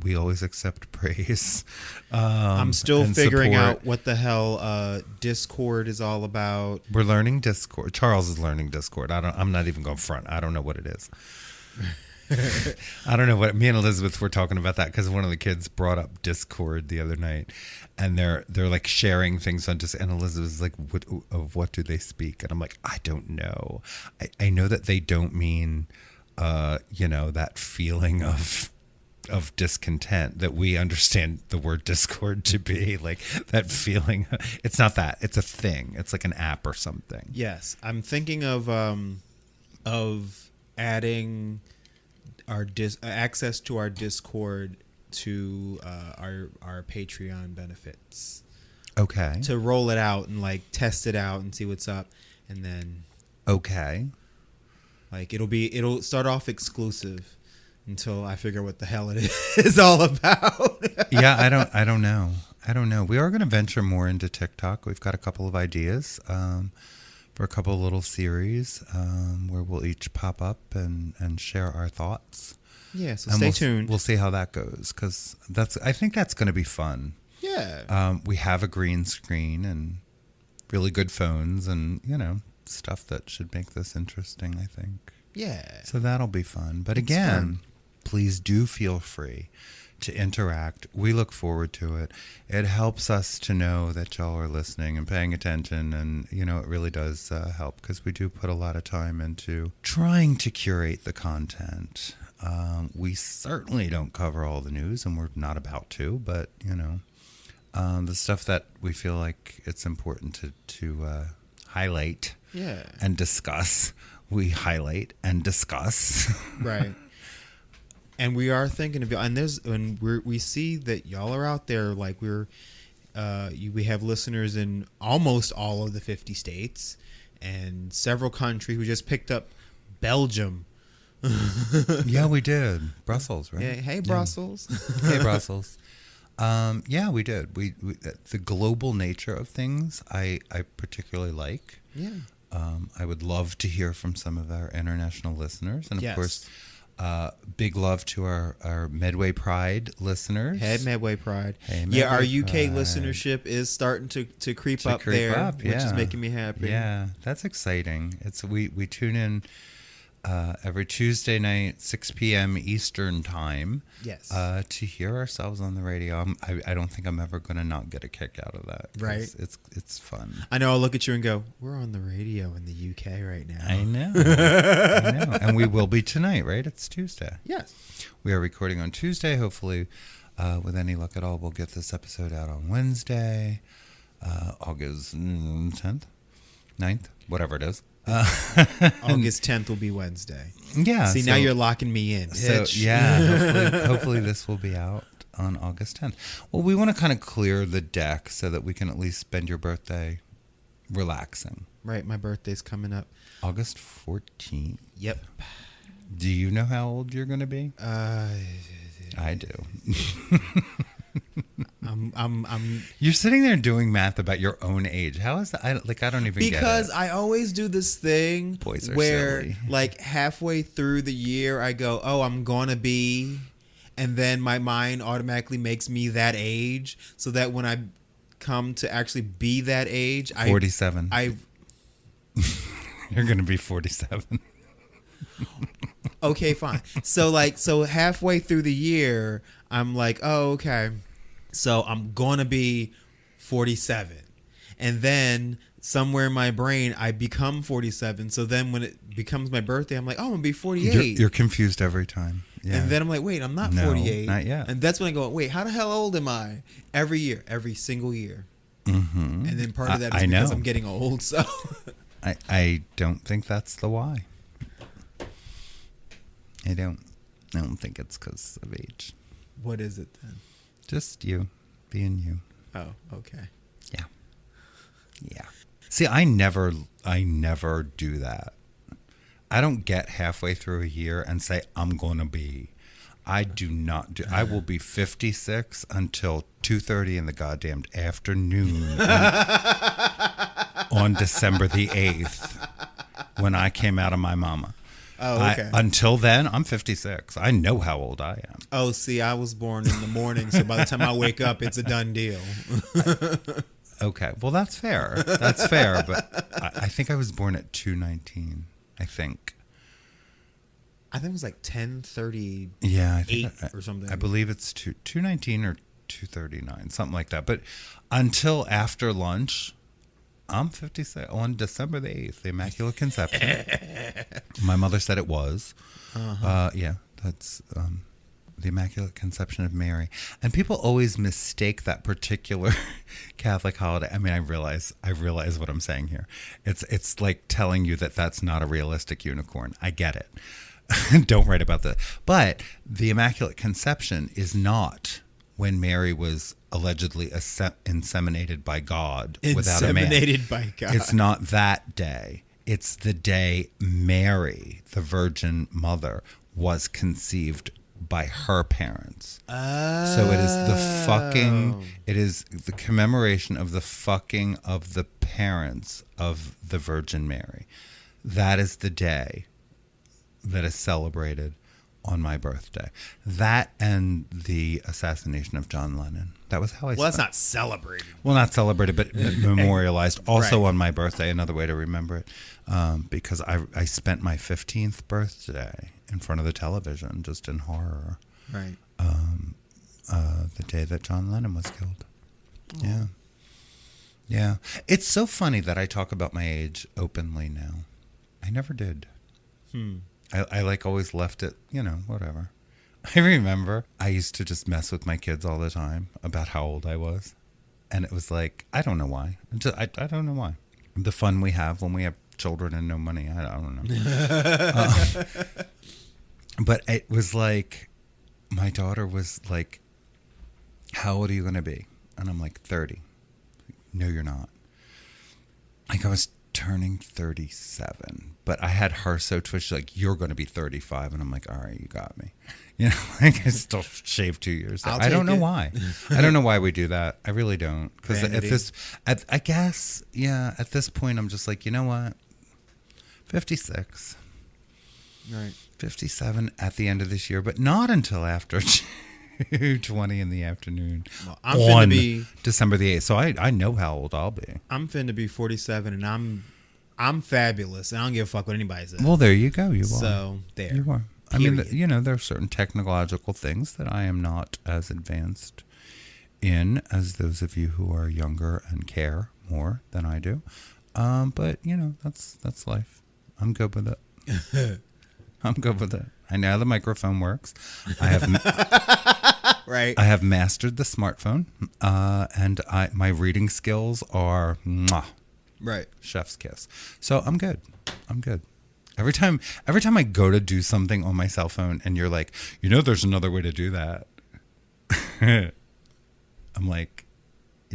We always accept praise. I'm still and figuring support. out what the hell Discord is all about. We're learning Discord. Charles is learning Discord. I'm not even going front. I don't know what it is. I don't know what. Me and Elizabeth were talking about that because one of the kids brought up Discord the other night, and they're like sharing things on Discord. And Elizabeth's like, "What do they speak?" And I'm like, "I don't know. I know that they don't mean, that feeling of discontent that we understand the word Discord to be, like that feeling. It's not that. It's a thing. It's like an app or something." Yes, I'm thinking of adding our access to our Discord to our Patreon benefits. Okay. To roll it out and like test it out and see what's up, and then like it'll start off exclusive until I figure what the hell it is all about. Yeah, I don't know. We are going to venture more into TikTok. We've got a couple of ideas for a couple of little series where we'll each pop up and share our thoughts. Yeah, so and stay tuned. We'll see how that goes because I think that's going to be fun. Yeah. We have a green screen and really good phones and, stuff that should make this interesting, I think. Yeah. So that'll be fun. But again, please do feel free to interact. We look forward to it. It helps us to know that y'all are listening and paying attention. And, it really does help because we do put a lot of time into trying to curate the content. We certainly don't cover all the news, and we're not about to, but, the stuff that we feel like it's important to highlight and discuss, we highlight and discuss. Right. And we are thinking of y'all, and we see that y'all are out there. Like we have listeners in almost all of the 50 states and several countries. We just picked up Belgium. Yeah, we did. Brussels, right? Yeah. Hey, Brussels. Hey, Brussels. Yeah, we did. We the global nature of things I particularly like. Yeah. I would love to hear from some of our international listeners, and of course, big love to our Medway Pride listeners. Head Medway Pride. Hey, yeah, our Medway UK Pride. listenership is starting to creep up there, which is making me happy. Yeah, that's exciting. We tune in every Tuesday night, 6 p.m. Eastern time. Yes. To hear ourselves on the radio. I don't think I'm ever going to not get a kick out of that. Right. It's fun. I know. I'll look at you and go, "We're on the radio in the UK right now." I know. I know. And we will be tonight, right? It's Tuesday. Yes. We are recording on Tuesday. Hopefully, with any luck at all, we'll get this episode out on Wednesday, August 10th, 9th, whatever it is. August 10th will be Wednesday. Yeah. See, now you're locking me in. So, Bitch. yeah, hopefully this will be out on August 10th. Well, we want to kind of clear the deck so that we can at least spend your birthday relaxing. Right. My birthday's coming up. August 14th. Yep. Do you know how old you're going to be? I do. I'm You're sitting there doing math about your own age. How is that? I don't even get it. because I always do this thing Boys are where silly. like halfway through the year I go, "Oh, I'm going to be," and then my mind automatically makes me that age so that when I come to actually be that age, 47. You're going to be 47. Okay, fine. So halfway through the year, I'm like, "Oh, okay. So I'm going to be 47." And then somewhere in my brain, I become 47. So then when it becomes my birthday, I'm like, "Oh, I'm going to be 48." You're confused every time. Yeah. And then I'm like, wait, I'm not No, 48. not yet. And that's when I go, wait, how the hell old am I? Every year, every single year. Mm-hmm. And then part of that is I because know. I'm getting old. So I don't think that's the why. I don't think it's because of age. what is it then? Just you being you. Oh, okay. Yeah. Yeah. See, I never do that. I don't get halfway through a year and say, I'm going to be. I do not do. I will be 56 until 2:30 in the goddamn afternoon on December the 8th when I came out of my mama. Oh, okay. Until then, I'm 56. I know how old I am. Oh, see, I was born in the morning, so by the time I wake up, it's a done deal. Okay. Well, that's fair. That's fair. But I think I was born at 2:19. I think. I think it was like 10:38 Yeah, I think or something. I believe it's 2:19 or 2:39, something like that. But until after lunch, I'm 56 on December the 8th, the Immaculate Conception. My mother said it was. Yeah, that's the Immaculate Conception of Mary. And people always mistake that particular Catholic holiday. I mean, I realize what I'm saying here. It's like telling you that that's not a realistic unicorn. I get it. Don't write about that. But the Immaculate Conception is not when Mary was allegedly inseminated by God without a man. Inseminated by God. It's not that day. It's the day Mary, the Virgin Mother, was conceived by her parents. Oh. So it is the commemoration of the fucking of the parents of the Virgin Mary. That is the day that is celebrated on my birthday. That and the assassination of John Lennon. That was how I Well, that's not celebrated. Well, not celebrated, but memorialized. Also Right. on my birthday, another way to remember it, because I spent my 15th birthday in front of the television, just in horror. Right. The day that John Lennon was killed. Yeah. Yeah. It's so funny that I talk about my age openly now. I never did. I like always left it, whatever. I remember I used to just mess with my kids all the time about how old I was. And it was like, I don't know why. I don't know why. The fun we have when we have children and no money, I don't know. But it was like, my daughter was like, how old are you going to be? And I'm like, 30. No, you're not. Like I was turning 37, but I had her so twitched, like, you're going to be 35. And I'm like, all right, you got me. Like I still shaved 2 years. I don't know why. I don't know why we do that. I really don't. Because I guess, at this point, I'm just like, you know what? 56. Right. 57 at the end of this year, but not until after 2:20 in the afternoon. Well, I'm finna be December the 8th. So I know how old I'll be. I'm finna be 47, and I'm fabulous, and I don't give a fuck what anybody says. Well, there you go. You are. So there. You are. I Period. mean, there are certain technological things that I am not as advanced in as those of you who are younger and care more than I do. But that's life. I'm good with it. I'm good with it. I know the microphone works. I have Right. I have mastered the smartphone, and my reading skills are mwah, Right. chef's kiss. So I'm good. I'm good. Every time I go to do something on my cell phone, and you're like, there's another way to do that. I'm like,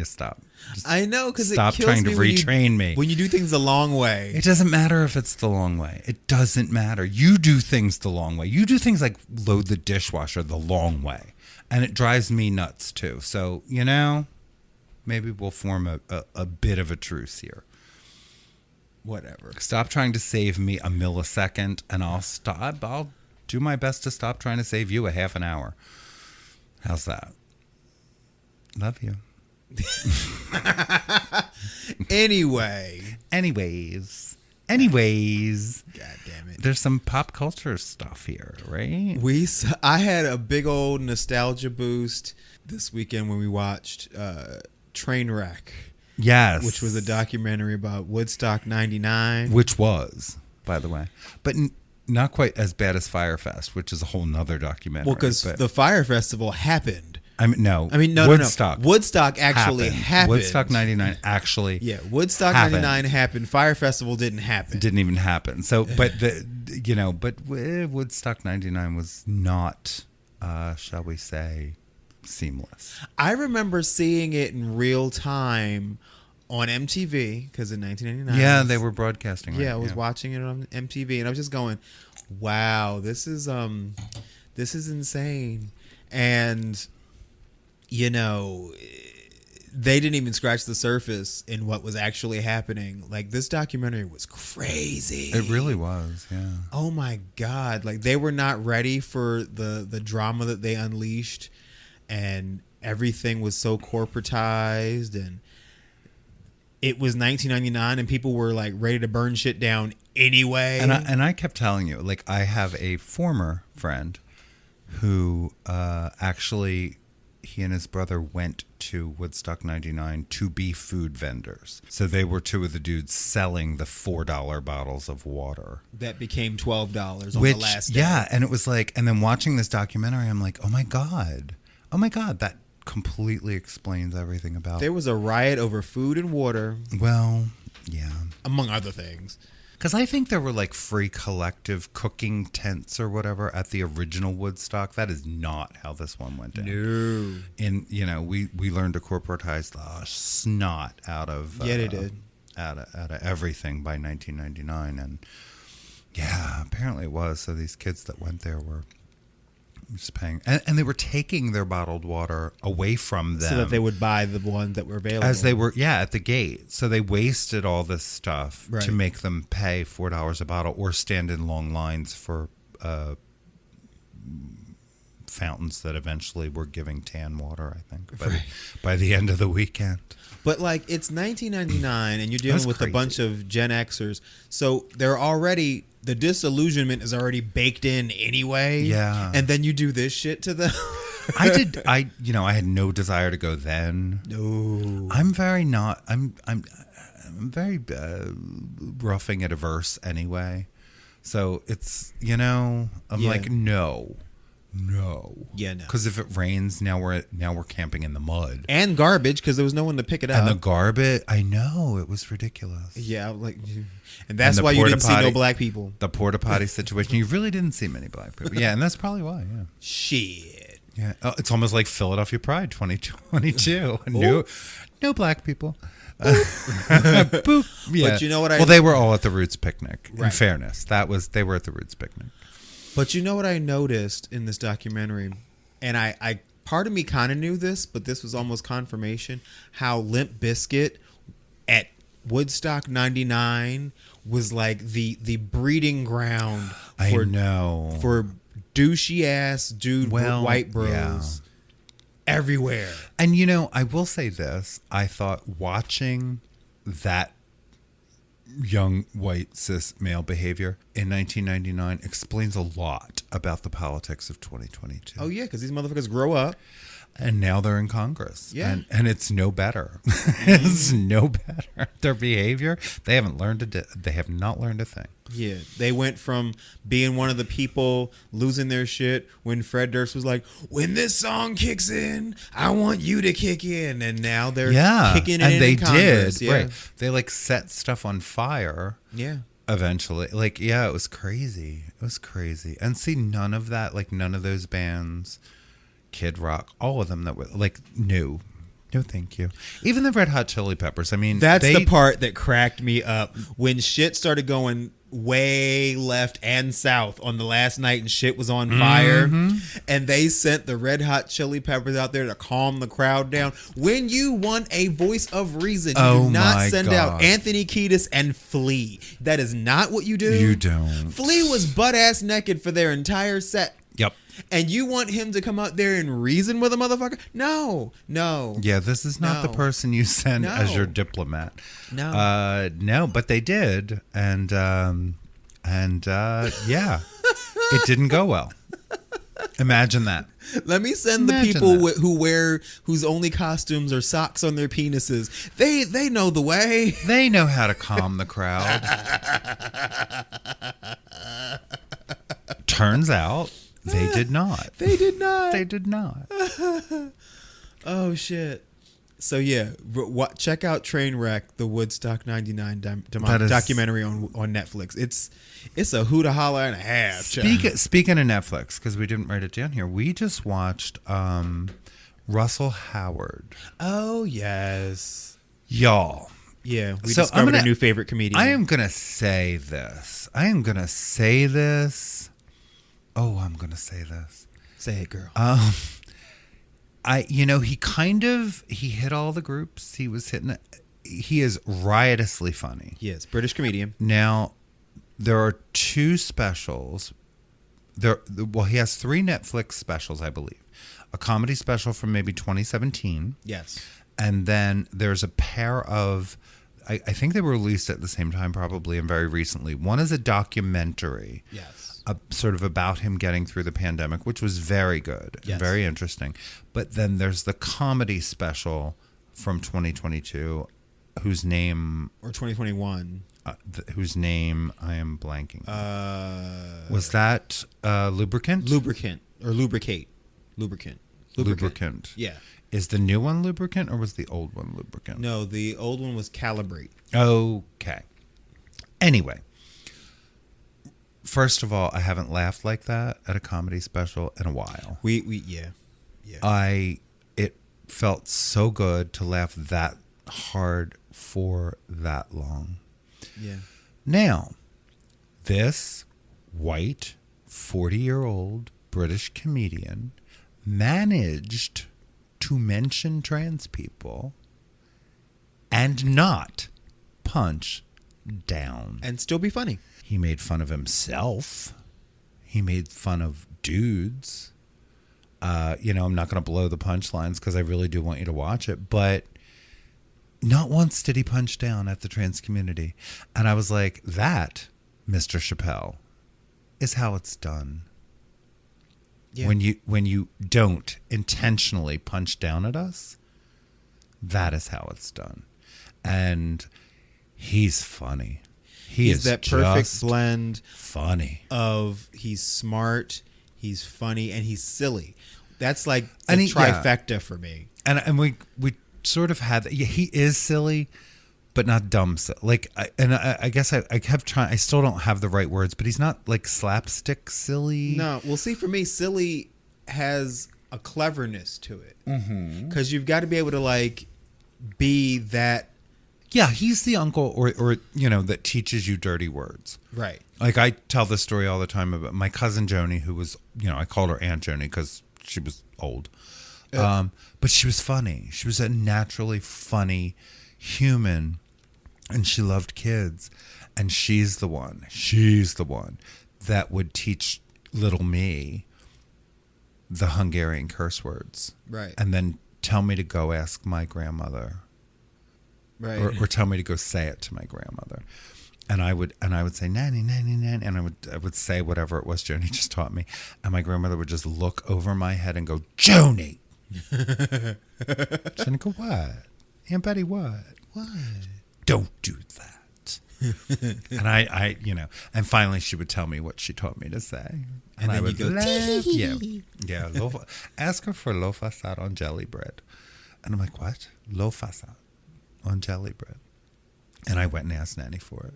stop. Just I know, because stop trying to retrain me. When you do things the long way. It doesn't matter if it's the long way. It doesn't matter. You do things the long way. You do things like load the dishwasher the long way. And it drives me nuts too. So, maybe we'll form a bit of a truce here. Whatever. Stop trying to save me a millisecond, and I'll do my best to stop trying to save you a half an hour. How's that? Love you. Anyways. God damn it. There's some pop culture stuff here, right? I had a big old nostalgia boost this weekend when we watched Trainwreck. Yes. Which was a documentary about Woodstock 99. Which was, by the way. But not quite as bad as Firefest, which is a whole nother documentary. Well, because but- the Fire Festival happened. no. Woodstock. Woodstock actually happened. Woodstock 99 actually Yeah, Woodstock happened. 99 happened. Fire Festival didn't happen. Didn't even happen. So, but Woodstock 99 was not, shall we say, seamless. I remember seeing it in real time on MTV because in 1999. Yeah, they were broadcasting. Right? Yeah, I was watching it on MTV, and I was just going, "Wow, this is insane." And you know, they didn't even scratch the surface in what was actually happening. Like, this documentary was crazy. It really was. Yeah. Oh my God! Like, they were not ready for the drama that they unleashed, and everything was so corporatized, and it was 1999, and people were like ready to burn shit down anyway. And I kept telling you, like, I have a former friend who actually, he and his brother went to Woodstock 99 to be food vendors. So they were two of the dudes selling the $4 bottles of water. That became $12 on the last day. Yeah, and it was like, and then watching this documentary, I'm like, oh my God, that completely explains everything about There was a riot over food and water, Well, yeah. among other things. Because I think there were like free collective cooking tents or whatever at the original Woodstock. That is not how this one went down. No. And, we learned to corporatize the snot out of... Yeah, they did. Out of everything by 1999. And yeah, apparently it was. So these kids that went there were just paying. And they were taking their bottled water away from them. So that they would buy the ones that were available. As they were, at the gate. So they wasted all this stuff Right. to make them pay $4 a bottle or stand in long lines for fountains that eventually were giving tan water, I think, by the end of the weekend. But like, it's 1999 and you're dealing That's with crazy. a bunch of Gen Xers. So they're already, the disillusionment is already baked in anyway. Yeah. And then you do this shit to them. I had no desire to go then. No. I'm very roughing it averse anyway. So it's, I'm Yeah. like, no. Yeah, no. Because if it rains, now we're camping in the mud. And garbage, because there was no one to pick it up. And the garbage, I know, it was ridiculous. Yeah, like, and that's And the why you porta didn't see no potty- black people. The porta potty situation, you really didn't see many black people. Yeah, and that's probably why. Yeah, Shit. yeah. Oh, it's almost like Philadelphia Pride 2022. No black people. Boop. Yeah. But you know what Well, they were all at the Roots picnic. In Right. fairness, they were at the Roots picnic. But you know what I noticed in this documentary, and I part of me kind of knew this, but this was almost confirmation, how Limp Bizkit at Woodstock 99 was like the breeding ground for, I know. for douchey ass dude white bros yeah. everywhere. And I will say this: I thought watching that young white cis male behavior in 1999 explains a lot about the politics of 2022. Oh yeah, because these motherfuckers grow up. And now they're in Congress. Yeah. And it's no better. It's no better. Their behavior, they have not learned a thing. Yeah, they went from being one of the people losing their shit when Fred Durst was like, when this song kicks in, I want you to kick in. And now they're kicking and in they Congress. did. Yeah. Right. They set stuff on fire. Yeah. Eventually. It was crazy. It was crazy. And see, none of that, none of those bands, Kid Rock, all of them that were no, thank you. Even the Red Hot Chili Peppers. I mean, That's the part that cracked me up when shit started going way left and south on the last night and shit was on fire, and they sent the Red Hot Chili Peppers out there to calm the crowd down. When you want a voice of reason, you do not send out Anthony Kiedis and Flea. That is not what you do. You don't. Flea was butt ass naked for their entire set. Yep. And you want him to come out there and reason with a motherfucker? No. Yeah, this is not the person you send as your diplomat. No. No, but they did, and yeah, it didn't go well. Imagine that. Let me send the people whose only costumes are socks on their penises. They know the way. They know how to calm the crowd. Turns out they did not. They did not. They did not. Oh shit. So yeah, check out Trainwreck, the Woodstock '99 documentary on Netflix. It's a hoot a holler and a half. Speaking of Netflix, because we didn't write it down here, we just watched Russell Howard. Oh yes, y'all. Yeah, we discovered a new favorite comedian. I am gonna say this. Oh, I'm gonna say this. Say it, girl. He hit all the groups. He is riotously funny. Yes, British comedian. Now, there are 2 specials. He has 3 Netflix specials, I believe. A comedy special from maybe 2017. Yes. And then there's a pair of, I think they were released at the same time probably and very recently. One is a documentary. Yes. Sort of about him getting through the pandemic, which was very good and very interesting. But then there's the comedy special from 2022, whose name... Or 2021. Whose name I am blanking. Was that Lubricant? Lubricant. Or Lubricate. Lubricant. Yeah. Is the new one Lubricant or was the old one Lubricant? No, the old one was Calibrate. Okay. Anyway. First of all, I haven't laughed like that at a comedy special in a while. Yeah. It felt so good to laugh that hard for that long. Yeah. Now, this white 40-year-old British comedian managed to mention trans people and not punch down. And still be funny. He made fun of himself. He made fun of dudes. I'm not going to blow the punchlines because I really do want you to watch it. But not once did he punch down at the trans community. And I was like, that, Mr. Chappelle, is how it's done. Yeah. When you don't intentionally punch down at us, that is how it's done. And he's funny. He's that perfect blend funny of he's smart, he's funny, and he's silly. That's like the trifecta for me. And we sort of had he is silly, but not dumb. I guess I kept trying. I still don't have the right words, but he's not like slapstick silly. No, well, see, for me, silly has a cleverness to it because you've got to be able to like be that. Yeah, he's the uncle or that teaches you dirty words. Right. Like I tell this story all the time about my cousin Joni, who was, I called her Aunt Joni because she was old. But she was funny. She was a naturally funny human and she loved kids. And she's the one that would teach little me the Hungarian curse words. Right. And then tell me to go ask my grandmother. Right. Or tell me to go say it to my grandmother. And I would say, nanny, nanny, nanny. And I would say whatever it was Joni just taught me. And my grandmother would just look over my head and go, Joni. She'd go, what? Aunt Betty, what? What? Don't do that. And I and finally she would tell me what she taught me to say. And I would laugh. Yeah. Ask her for low facade on jelly bread. And I'm like, what? Low facade on jelly bread. And I went and asked Nanny for it.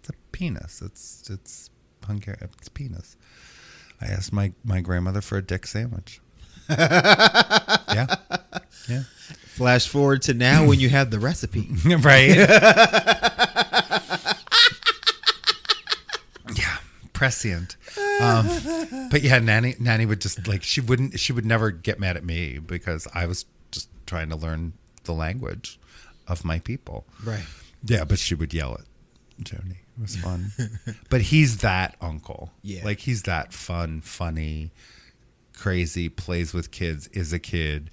It's a penis. It's Hungarian. It's penis. I asked my grandmother for a dick sandwich. Yeah. Flash forward to now when you have the recipe. Right. Yeah. Prescient. But yeah, Nanny would just like she would never get mad at me because I was just trying to learn the language of my people. Right. Yeah, but she would yell at Joni. It was fun. But he's that uncle. Yeah. Like he's that fun, funny, crazy, plays with kids, is a kid.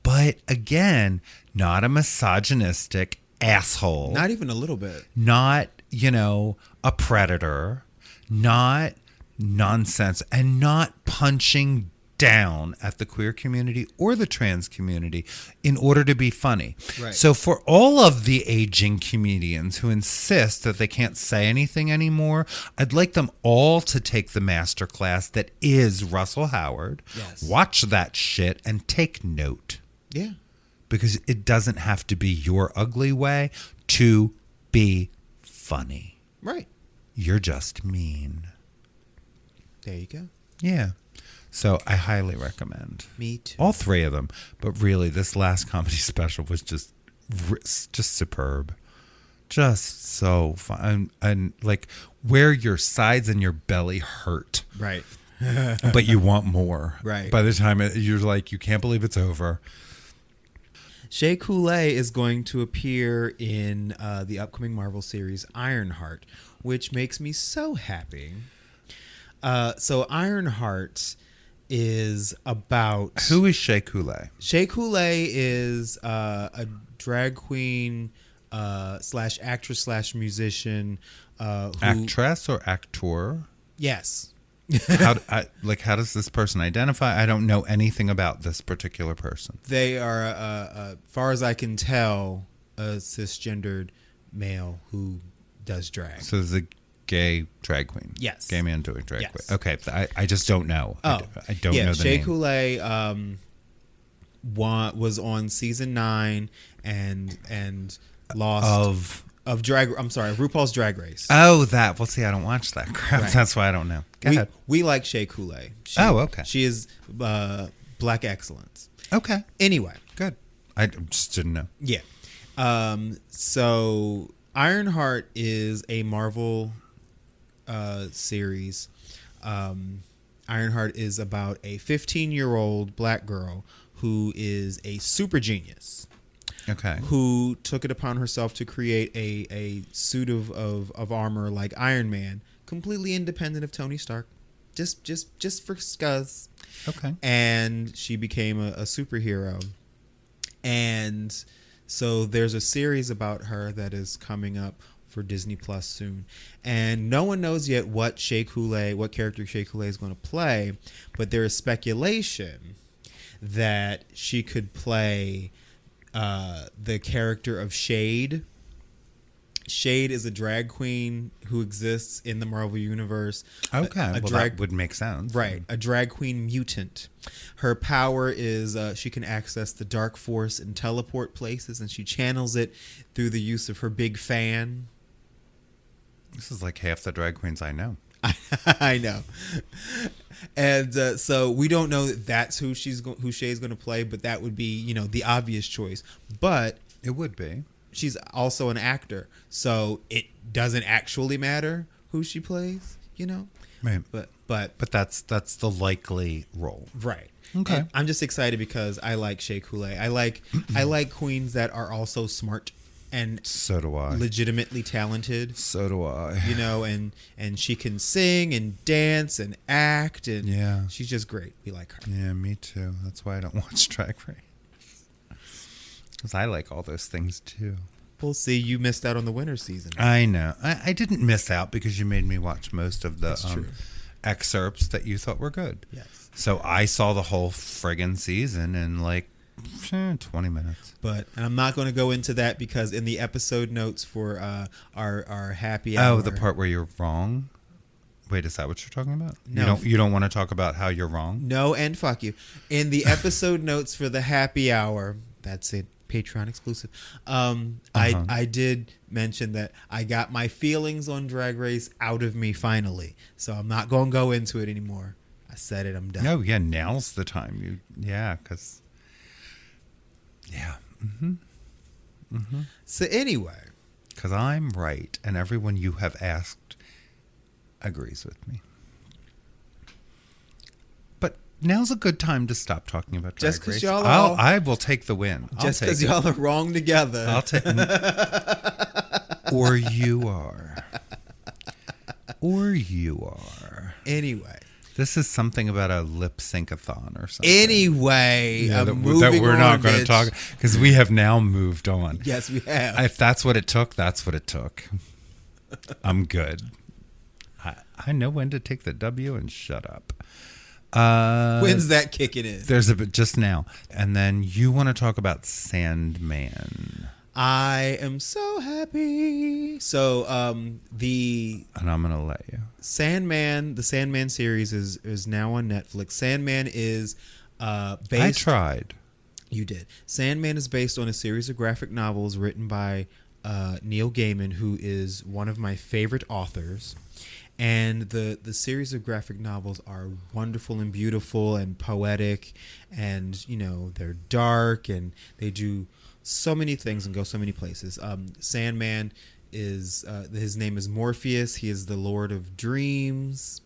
But again, not a misogynistic asshole. Not even a little bit. Not, a predator. Not nonsense. And not punching down at the queer community or the trans community in order to be funny. Right. So for all of the aging comedians who insist that they can't say anything anymore, I'd like them all to take the master class that is Russell Howard. Yes. Watch that shit and take note. Yeah. Because it doesn't have to be your ugly way to be funny. Right. You're just mean. There you go. Yeah. So I highly recommend. Me too. All three of them. But really, this last comedy special was just superb. Just so fun. And like where your sides and your belly hurt. Right. But you want more. Right. By the time you're like, you can't believe it's over. Shea Coulee is going to appear in the upcoming Marvel series Ironheart, which makes me so happy. So Ironheart is about... Who is Shea Coulee? Shea Coulee is a drag queen slash actress slash musician. Actress or actor? Yes. How does this person identify? I don't know anything about this particular person. They are, far as I can tell, a cisgendered male who does drag. So the gay drag queen. Yes. Gay man doing drag Yes. queen. Okay. I just don't know. Oh, I don't know the Shea name. Coulee was on season 9 and lost of drag. I'm sorry, RuPaul's Drag Race. Oh, that. Well, see, I don't watch that crap. Right. That's why I don't know. Go ahead. We like Shea Coulee. Okay. She is black excellence. Okay. Anyway, Good. I just didn't know. yeah. So Ironheart is a Marvel series. Ironheart is about a 15-year-old black girl who is a super genius. Okay. Who took it upon herself to create a suit of armor like Iron Man, completely independent of Tony Stark, just for scuzz. Okay. And she became a superhero. And so there's a series about her that is coming up for Disney Plus soon. And no one knows yet what character Shea Coulee is going to play, but there is speculation that she could play the character of Shade. Shade is a drag queen who exists in the Marvel Universe. Okay. That would make sense. Right. A drag queen mutant. Her power is she can access the dark force and teleport places, and she channels it through the use of her big fan. This is like half the drag queens I know. I know. And so we don't know that that's who Shay's going to play, but that would be, the obvious choice. But It would be. she's also an actor, so it doesn't actually matter who she plays, Right. But But that's the likely role. right. Okay. And I'm just excited because I like Shea Coulee. I like queens that are also smart and So do I. legitimately talented. So do I. And she can sing and dance and act, and Yeah. she's just great. We like her. Yeah, me too. That's why I don't watch Drag Race. Because I like all those things too. We'll see. You missed out on the winter season. I know. I didn't miss out because you made me watch most of the That's true. excerpts that you thought were good. Yes. So I saw the whole friggin' season in like 20 minutes. And I'm not going to go into that because in the episode notes for our happy hour. Oh, the part where you're wrong? Wait, is that what you're talking about? No. You don't want to talk about how you're wrong? No, and fuck you. In the episode notes for the happy hour, that's it. Patreon exclusive. I did mention that I got my feelings on Drag Race out of me finally, so I'm not going to go into it anymore. I said it. I'm done. No, yeah, now's the time. Because So anyway, because I'm right, and everyone you have asked agrees with me. But now's a good time to stop talking about Drag Just 'cause Race. y'all are all- I will take the win. just because y'all are wrong together. I'll take. Or you are. Or you are. Anyway. This is something about a lip sync-a-thon or something. Anyway, Yeah, I'm that moving we're on, not going to bitch. talk because we have now moved on. Yes, we have. If that's what it took, that's what it took. I'm good. I know when to take the W and shut up. When's that kicking in? There's a bit just now. And then you want to talk about Sandman. I am so happy. So And I'm going to let you. the Sandman series is now on Netflix. Sandman is based. I tried. You did. Sandman is based on a series of graphic novels written by Neil Gaiman, who is one of my favorite authors. And the series of graphic novels are wonderful and beautiful and poetic, and they're dark, and they do so many things and go so many places. Sandman is his name is Morpheus. He is the Lord of Dreams,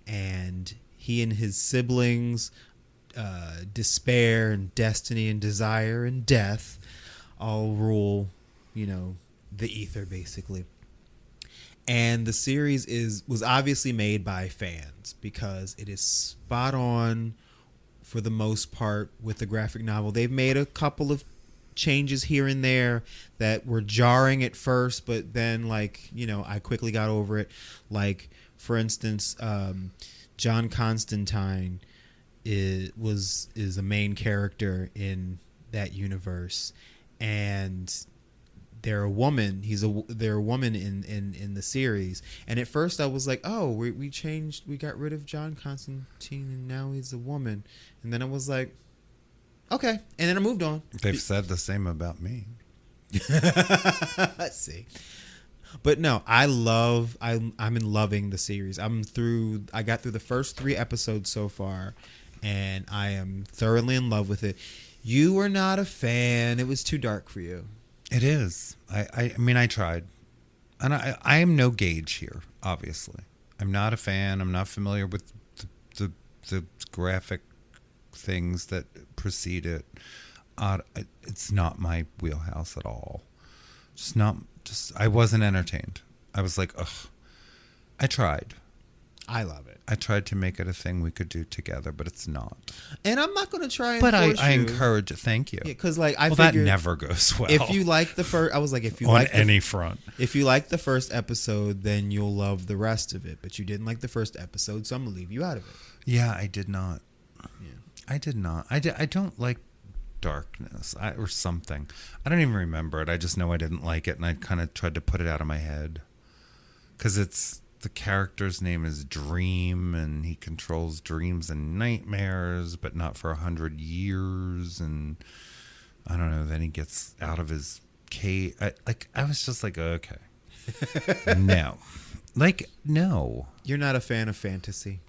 and he and his siblings, despair and destiny and desire and death, all rule, the ether basically. And the series was obviously made by fans because it is spot on for the most part with the graphic novel. They've made a couple of changes here and there that were jarring at first, but then I quickly got over it. Like, for instance, John Constantine is a main character in that universe, and they're a woman. They're a woman in the series. And at first I was like, oh, we got rid of John Constantine and now he's a woman. And then I was like, okay. And then I moved on. They've said the same about me. Let's see. But no, I'm in loving the series. I got through the first 3 episodes so far, and I am thoroughly in love with it. You were not a fan. It was too dark for you. It is. I mean, I tried. And I am no gauge here, obviously. I'm not a fan. I'm not familiar with the graphic things that precede it. It's not my wheelhouse at all. I wasn't entertained. I was like, ugh. I tried. I love it. I tried to make it a thing we could do together, but it's not. And I'm not going to try and but force I you. encourage it. Thank you. Yeah, because I that figured never goes well. if you like the first, I was like, if you on like any front. If you like the first episode, then you'll love the rest of it. But you didn't like the first episode, so I'm gonna leave you out of it. Yeah, I did not. Yeah. I did not. I don't like darkness or something. I don't even remember it. I just know I didn't like it, and I kind of tried to put it out of my head because the character's name is Dream, and he controls dreams and nightmares, but not for 100 years. And I don't know. Then he gets out of his cave. I was just like, okay, no, no. You're not a fan of fantasy.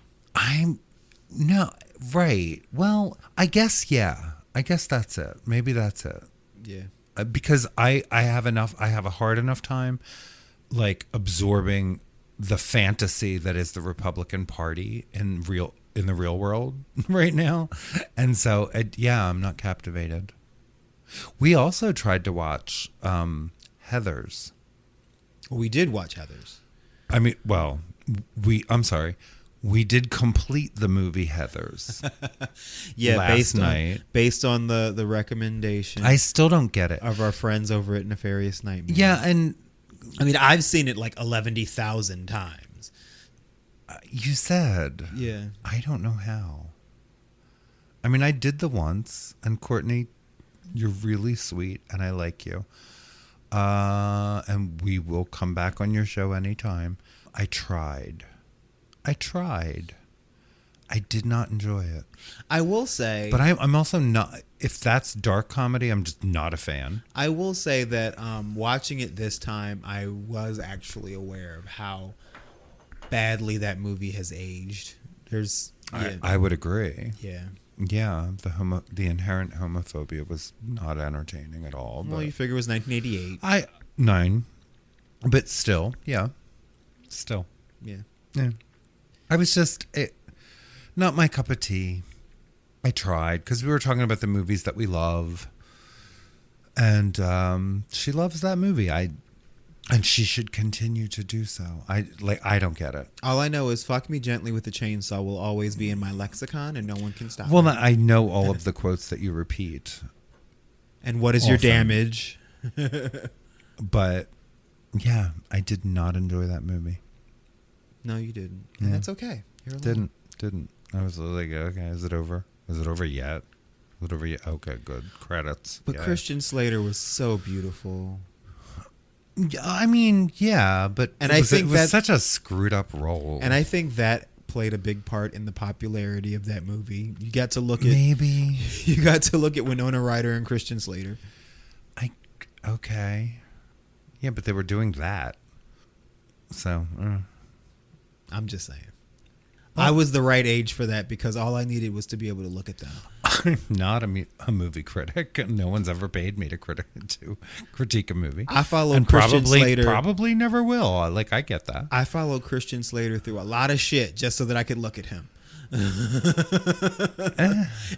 No, right. Well, I guess, yeah. I guess that's it. Maybe that's it. Yeah. Because I have a hard enough time absorbing the fantasy that is the Republican Party in the real world right now. And so, I'm not captivated. We also tried to watch Heathers. We did watch Heathers. I mean, well, I'm sorry. We did complete the movie Heathers. Yeah, last night. Based on the recommendation. I still don't get it. Of our friends over at Nefarious Nightmare. Yeah, and I mean, I've seen it 11,000 times. You said. Yeah. I don't know how. I mean, I did the once, and Courtney, you're really sweet, and I like you. And we will come back on your show anytime. I tried. I did not enjoy it. I will say... But I'm also not... If that's dark comedy, I'm just not a fan. I will say that watching it this time, I was actually aware of how badly that movie has aged. I would agree. Yeah. Yeah, the inherent homophobia was not entertaining at all. Well, you figure it was 1988. 9. But still, yeah. Still. Yeah. Yeah. I was just... not my cup of tea. I tried, because we were talking about the movies that we love. And she loves that movie. And she should continue to do so. I don't get it. All I know is "fuck me gently with a chainsaw" will always be in my lexicon, and no one can stop Well, me. I know all of the quotes that you repeat. And what is your damage? But, yeah, I did not enjoy that movie. No, you didn't. Yeah. And that's okay. You're alone. Didn't. I was like, okay, is it over? Is it over yet? Is it over yet? Okay, good. Credits. But Yeah. Christian Slater was so beautiful. I mean, yeah, but And it I was, think it was that- such a screwed up role. And I think that played a big part in the popularity of that movie. You got to look at maybe Winona Ryder and Christian Slater. Okay. Yeah, but they were doing that. So, I'm just saying. I was the right age for that because all I needed was to be able to look at them. I'm not a movie critic. No one's ever paid me to critique a movie. I follow and Christian Slater. Probably never will. Like, I get that. I followed Christian Slater through a lot of shit just so that I could look at him.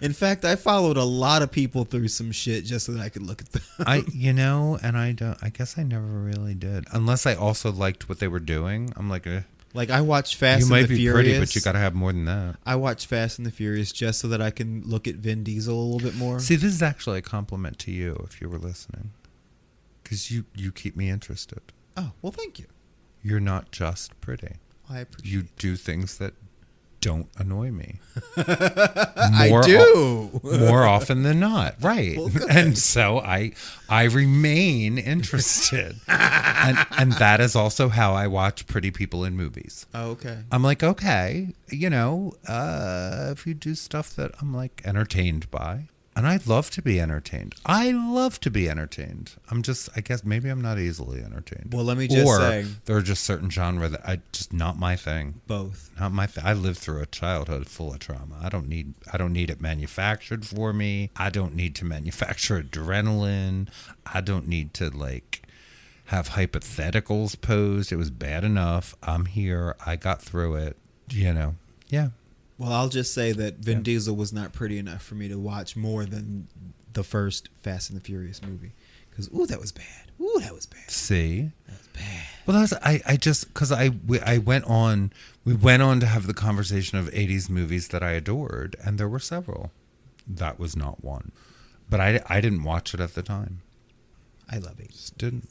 In fact, I followed a lot of people through some shit just so that I could look at them. I guess I never really did. Unless I also liked what they were doing. I'm like, Like I watched Fast you and might the be Furious. pretty, but you got to have more than that. I watched Fast and the Furious just so that I can look at Vin Diesel a little bit more. See, this is actually a compliment to you if you were listening. Because you keep me interested. Oh, well, thank you. You're not just pretty. I appreciate You do things that don't annoy me. I do. More often than not. Right. Well, good. And so I remain interested. and that is also how I watch pretty people in movies. Oh, okay. I'm like, okay, if you do stuff that I'm like entertained by, and I love to be entertained. I guess maybe I'm not easily entertained. Well, let me just say. There are just certain genre that just not my thing. Both. Not my thing. I lived through a childhood full of trauma. I don't need it manufactured for me. I don't need to manufacture adrenaline. I don't need to have hypotheticals posed. It was bad enough. I'm here. I got through it. Yeah. Well, I'll just say that Vin Diesel was not pretty enough for me to watch more than the first Fast and the Furious movie. Because, that was bad. That was bad. See? That was bad. Well, we went on to have the conversation of 80s movies that I adored, and there were several. That was not one. But I didn't watch it at the time. I love it. Just didn't.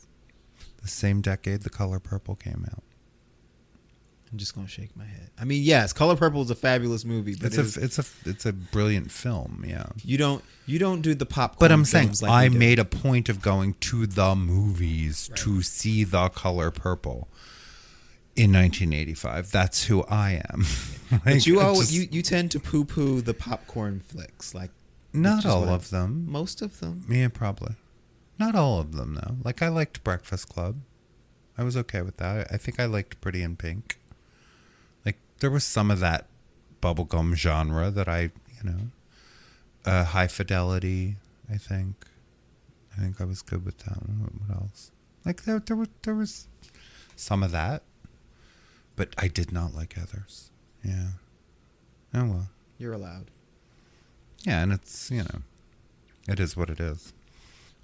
The same decade The Color Purple came out. I'm just gonna shake my head. I mean, yes, Color Purple is a fabulous movie, but it's a brilliant film. Yeah. you don't do the popcorn. But I'm saying films like I we do. made a point of going to the movies to see The Color Purple in 1985. That's who I am. But you tend to poo-poo the popcorn flicks, like not all of them. Most of them. Yeah, probably. Not all of them though. Like I liked Breakfast Club. I was okay with that. I think I liked Pretty in Pink. Like there was some of that bubblegum genre that High Fidelity, I think I was good with that. What else? Like there was some of that, but I did not like others. Yeah. Oh well. You're allowed. Yeah, and it's it is what it is.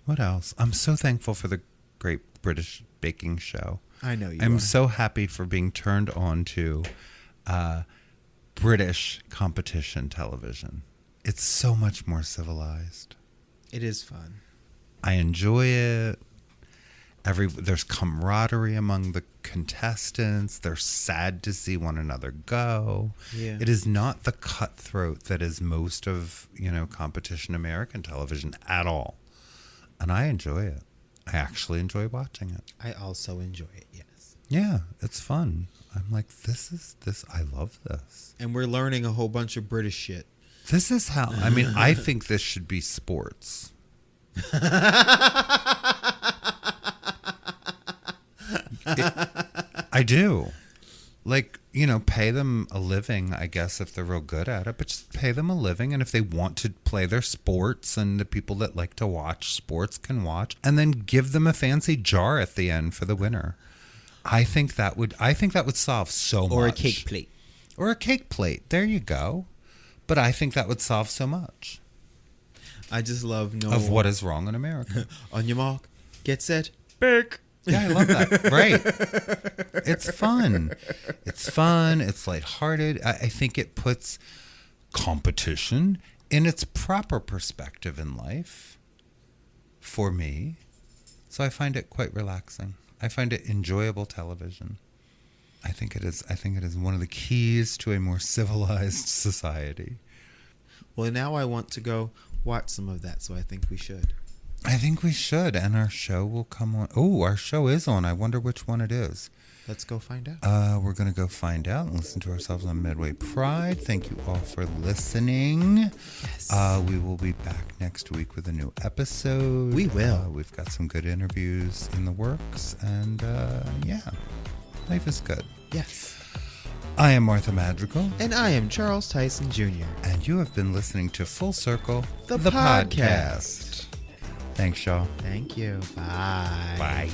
What else? I'm so thankful for the Great British Baking Show. I know you. I'm are. so happy for being turned on to British competition television. It's so much more civilized. It is fun. I enjoy it. There's camaraderie among the contestants. They're sad to see one another go. Yeah. It is not the cutthroat that is most of, competition American television at all. And I enjoy it. I actually enjoy watching it. I also enjoy it. Yes. Yeah, it's fun. I'm like, this. I love this. And we're learning a whole bunch of British shit. This is how, I think this should be sports. I do. Like, pay them a living, I guess, if they're real good at it, but just pay them a living. And if they want to play their sports and the people that like to watch sports can watch, and then give them a fancy jar at the end for the winner. I think that would solve so much. Or a cake plate. Or a cake plate. There you go. But I think that would solve so much I just love knowing of what is wrong in America. On your mark, get set, bake. Yeah, I love that. Right. It's fun. It's lighthearted. I think it puts competition in its proper perspective in life for me. So I find it quite relaxing. I find it enjoyable television. I think it is one of the keys to a more civilized society. Well, now I want to go watch some of that, so I think we should. I think we should, and our show will come on. Oh, our show is on. I wonder which one it is. Let's go find out. We're going to go find out and listen to ourselves on Midway Pride. Thank you all for listening. Yes. We will be back next week with a new episode. We will. We've got some good interviews in the works, and yeah, life is good. Yes. I am Martha Madrigal. And I am Charles Tyson Jr. And you have been listening to Full Circle, The podcast. Thanks, y'all. Thank you. Bye. Bye.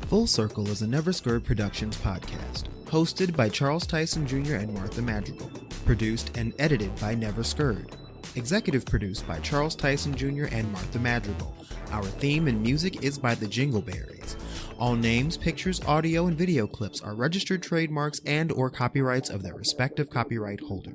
Full Circle is a Never Scared Productions podcast, hosted by Charles Tyson Jr. and Martha Madrigal, produced and edited by Never Scared, executive produced by Charles Tyson Jr. and Martha Madrigal. Our theme and music is by the Jingleberries. All names, pictures, audio, and video clips are registered trademarks and/or copyrights of their respective copyright holder.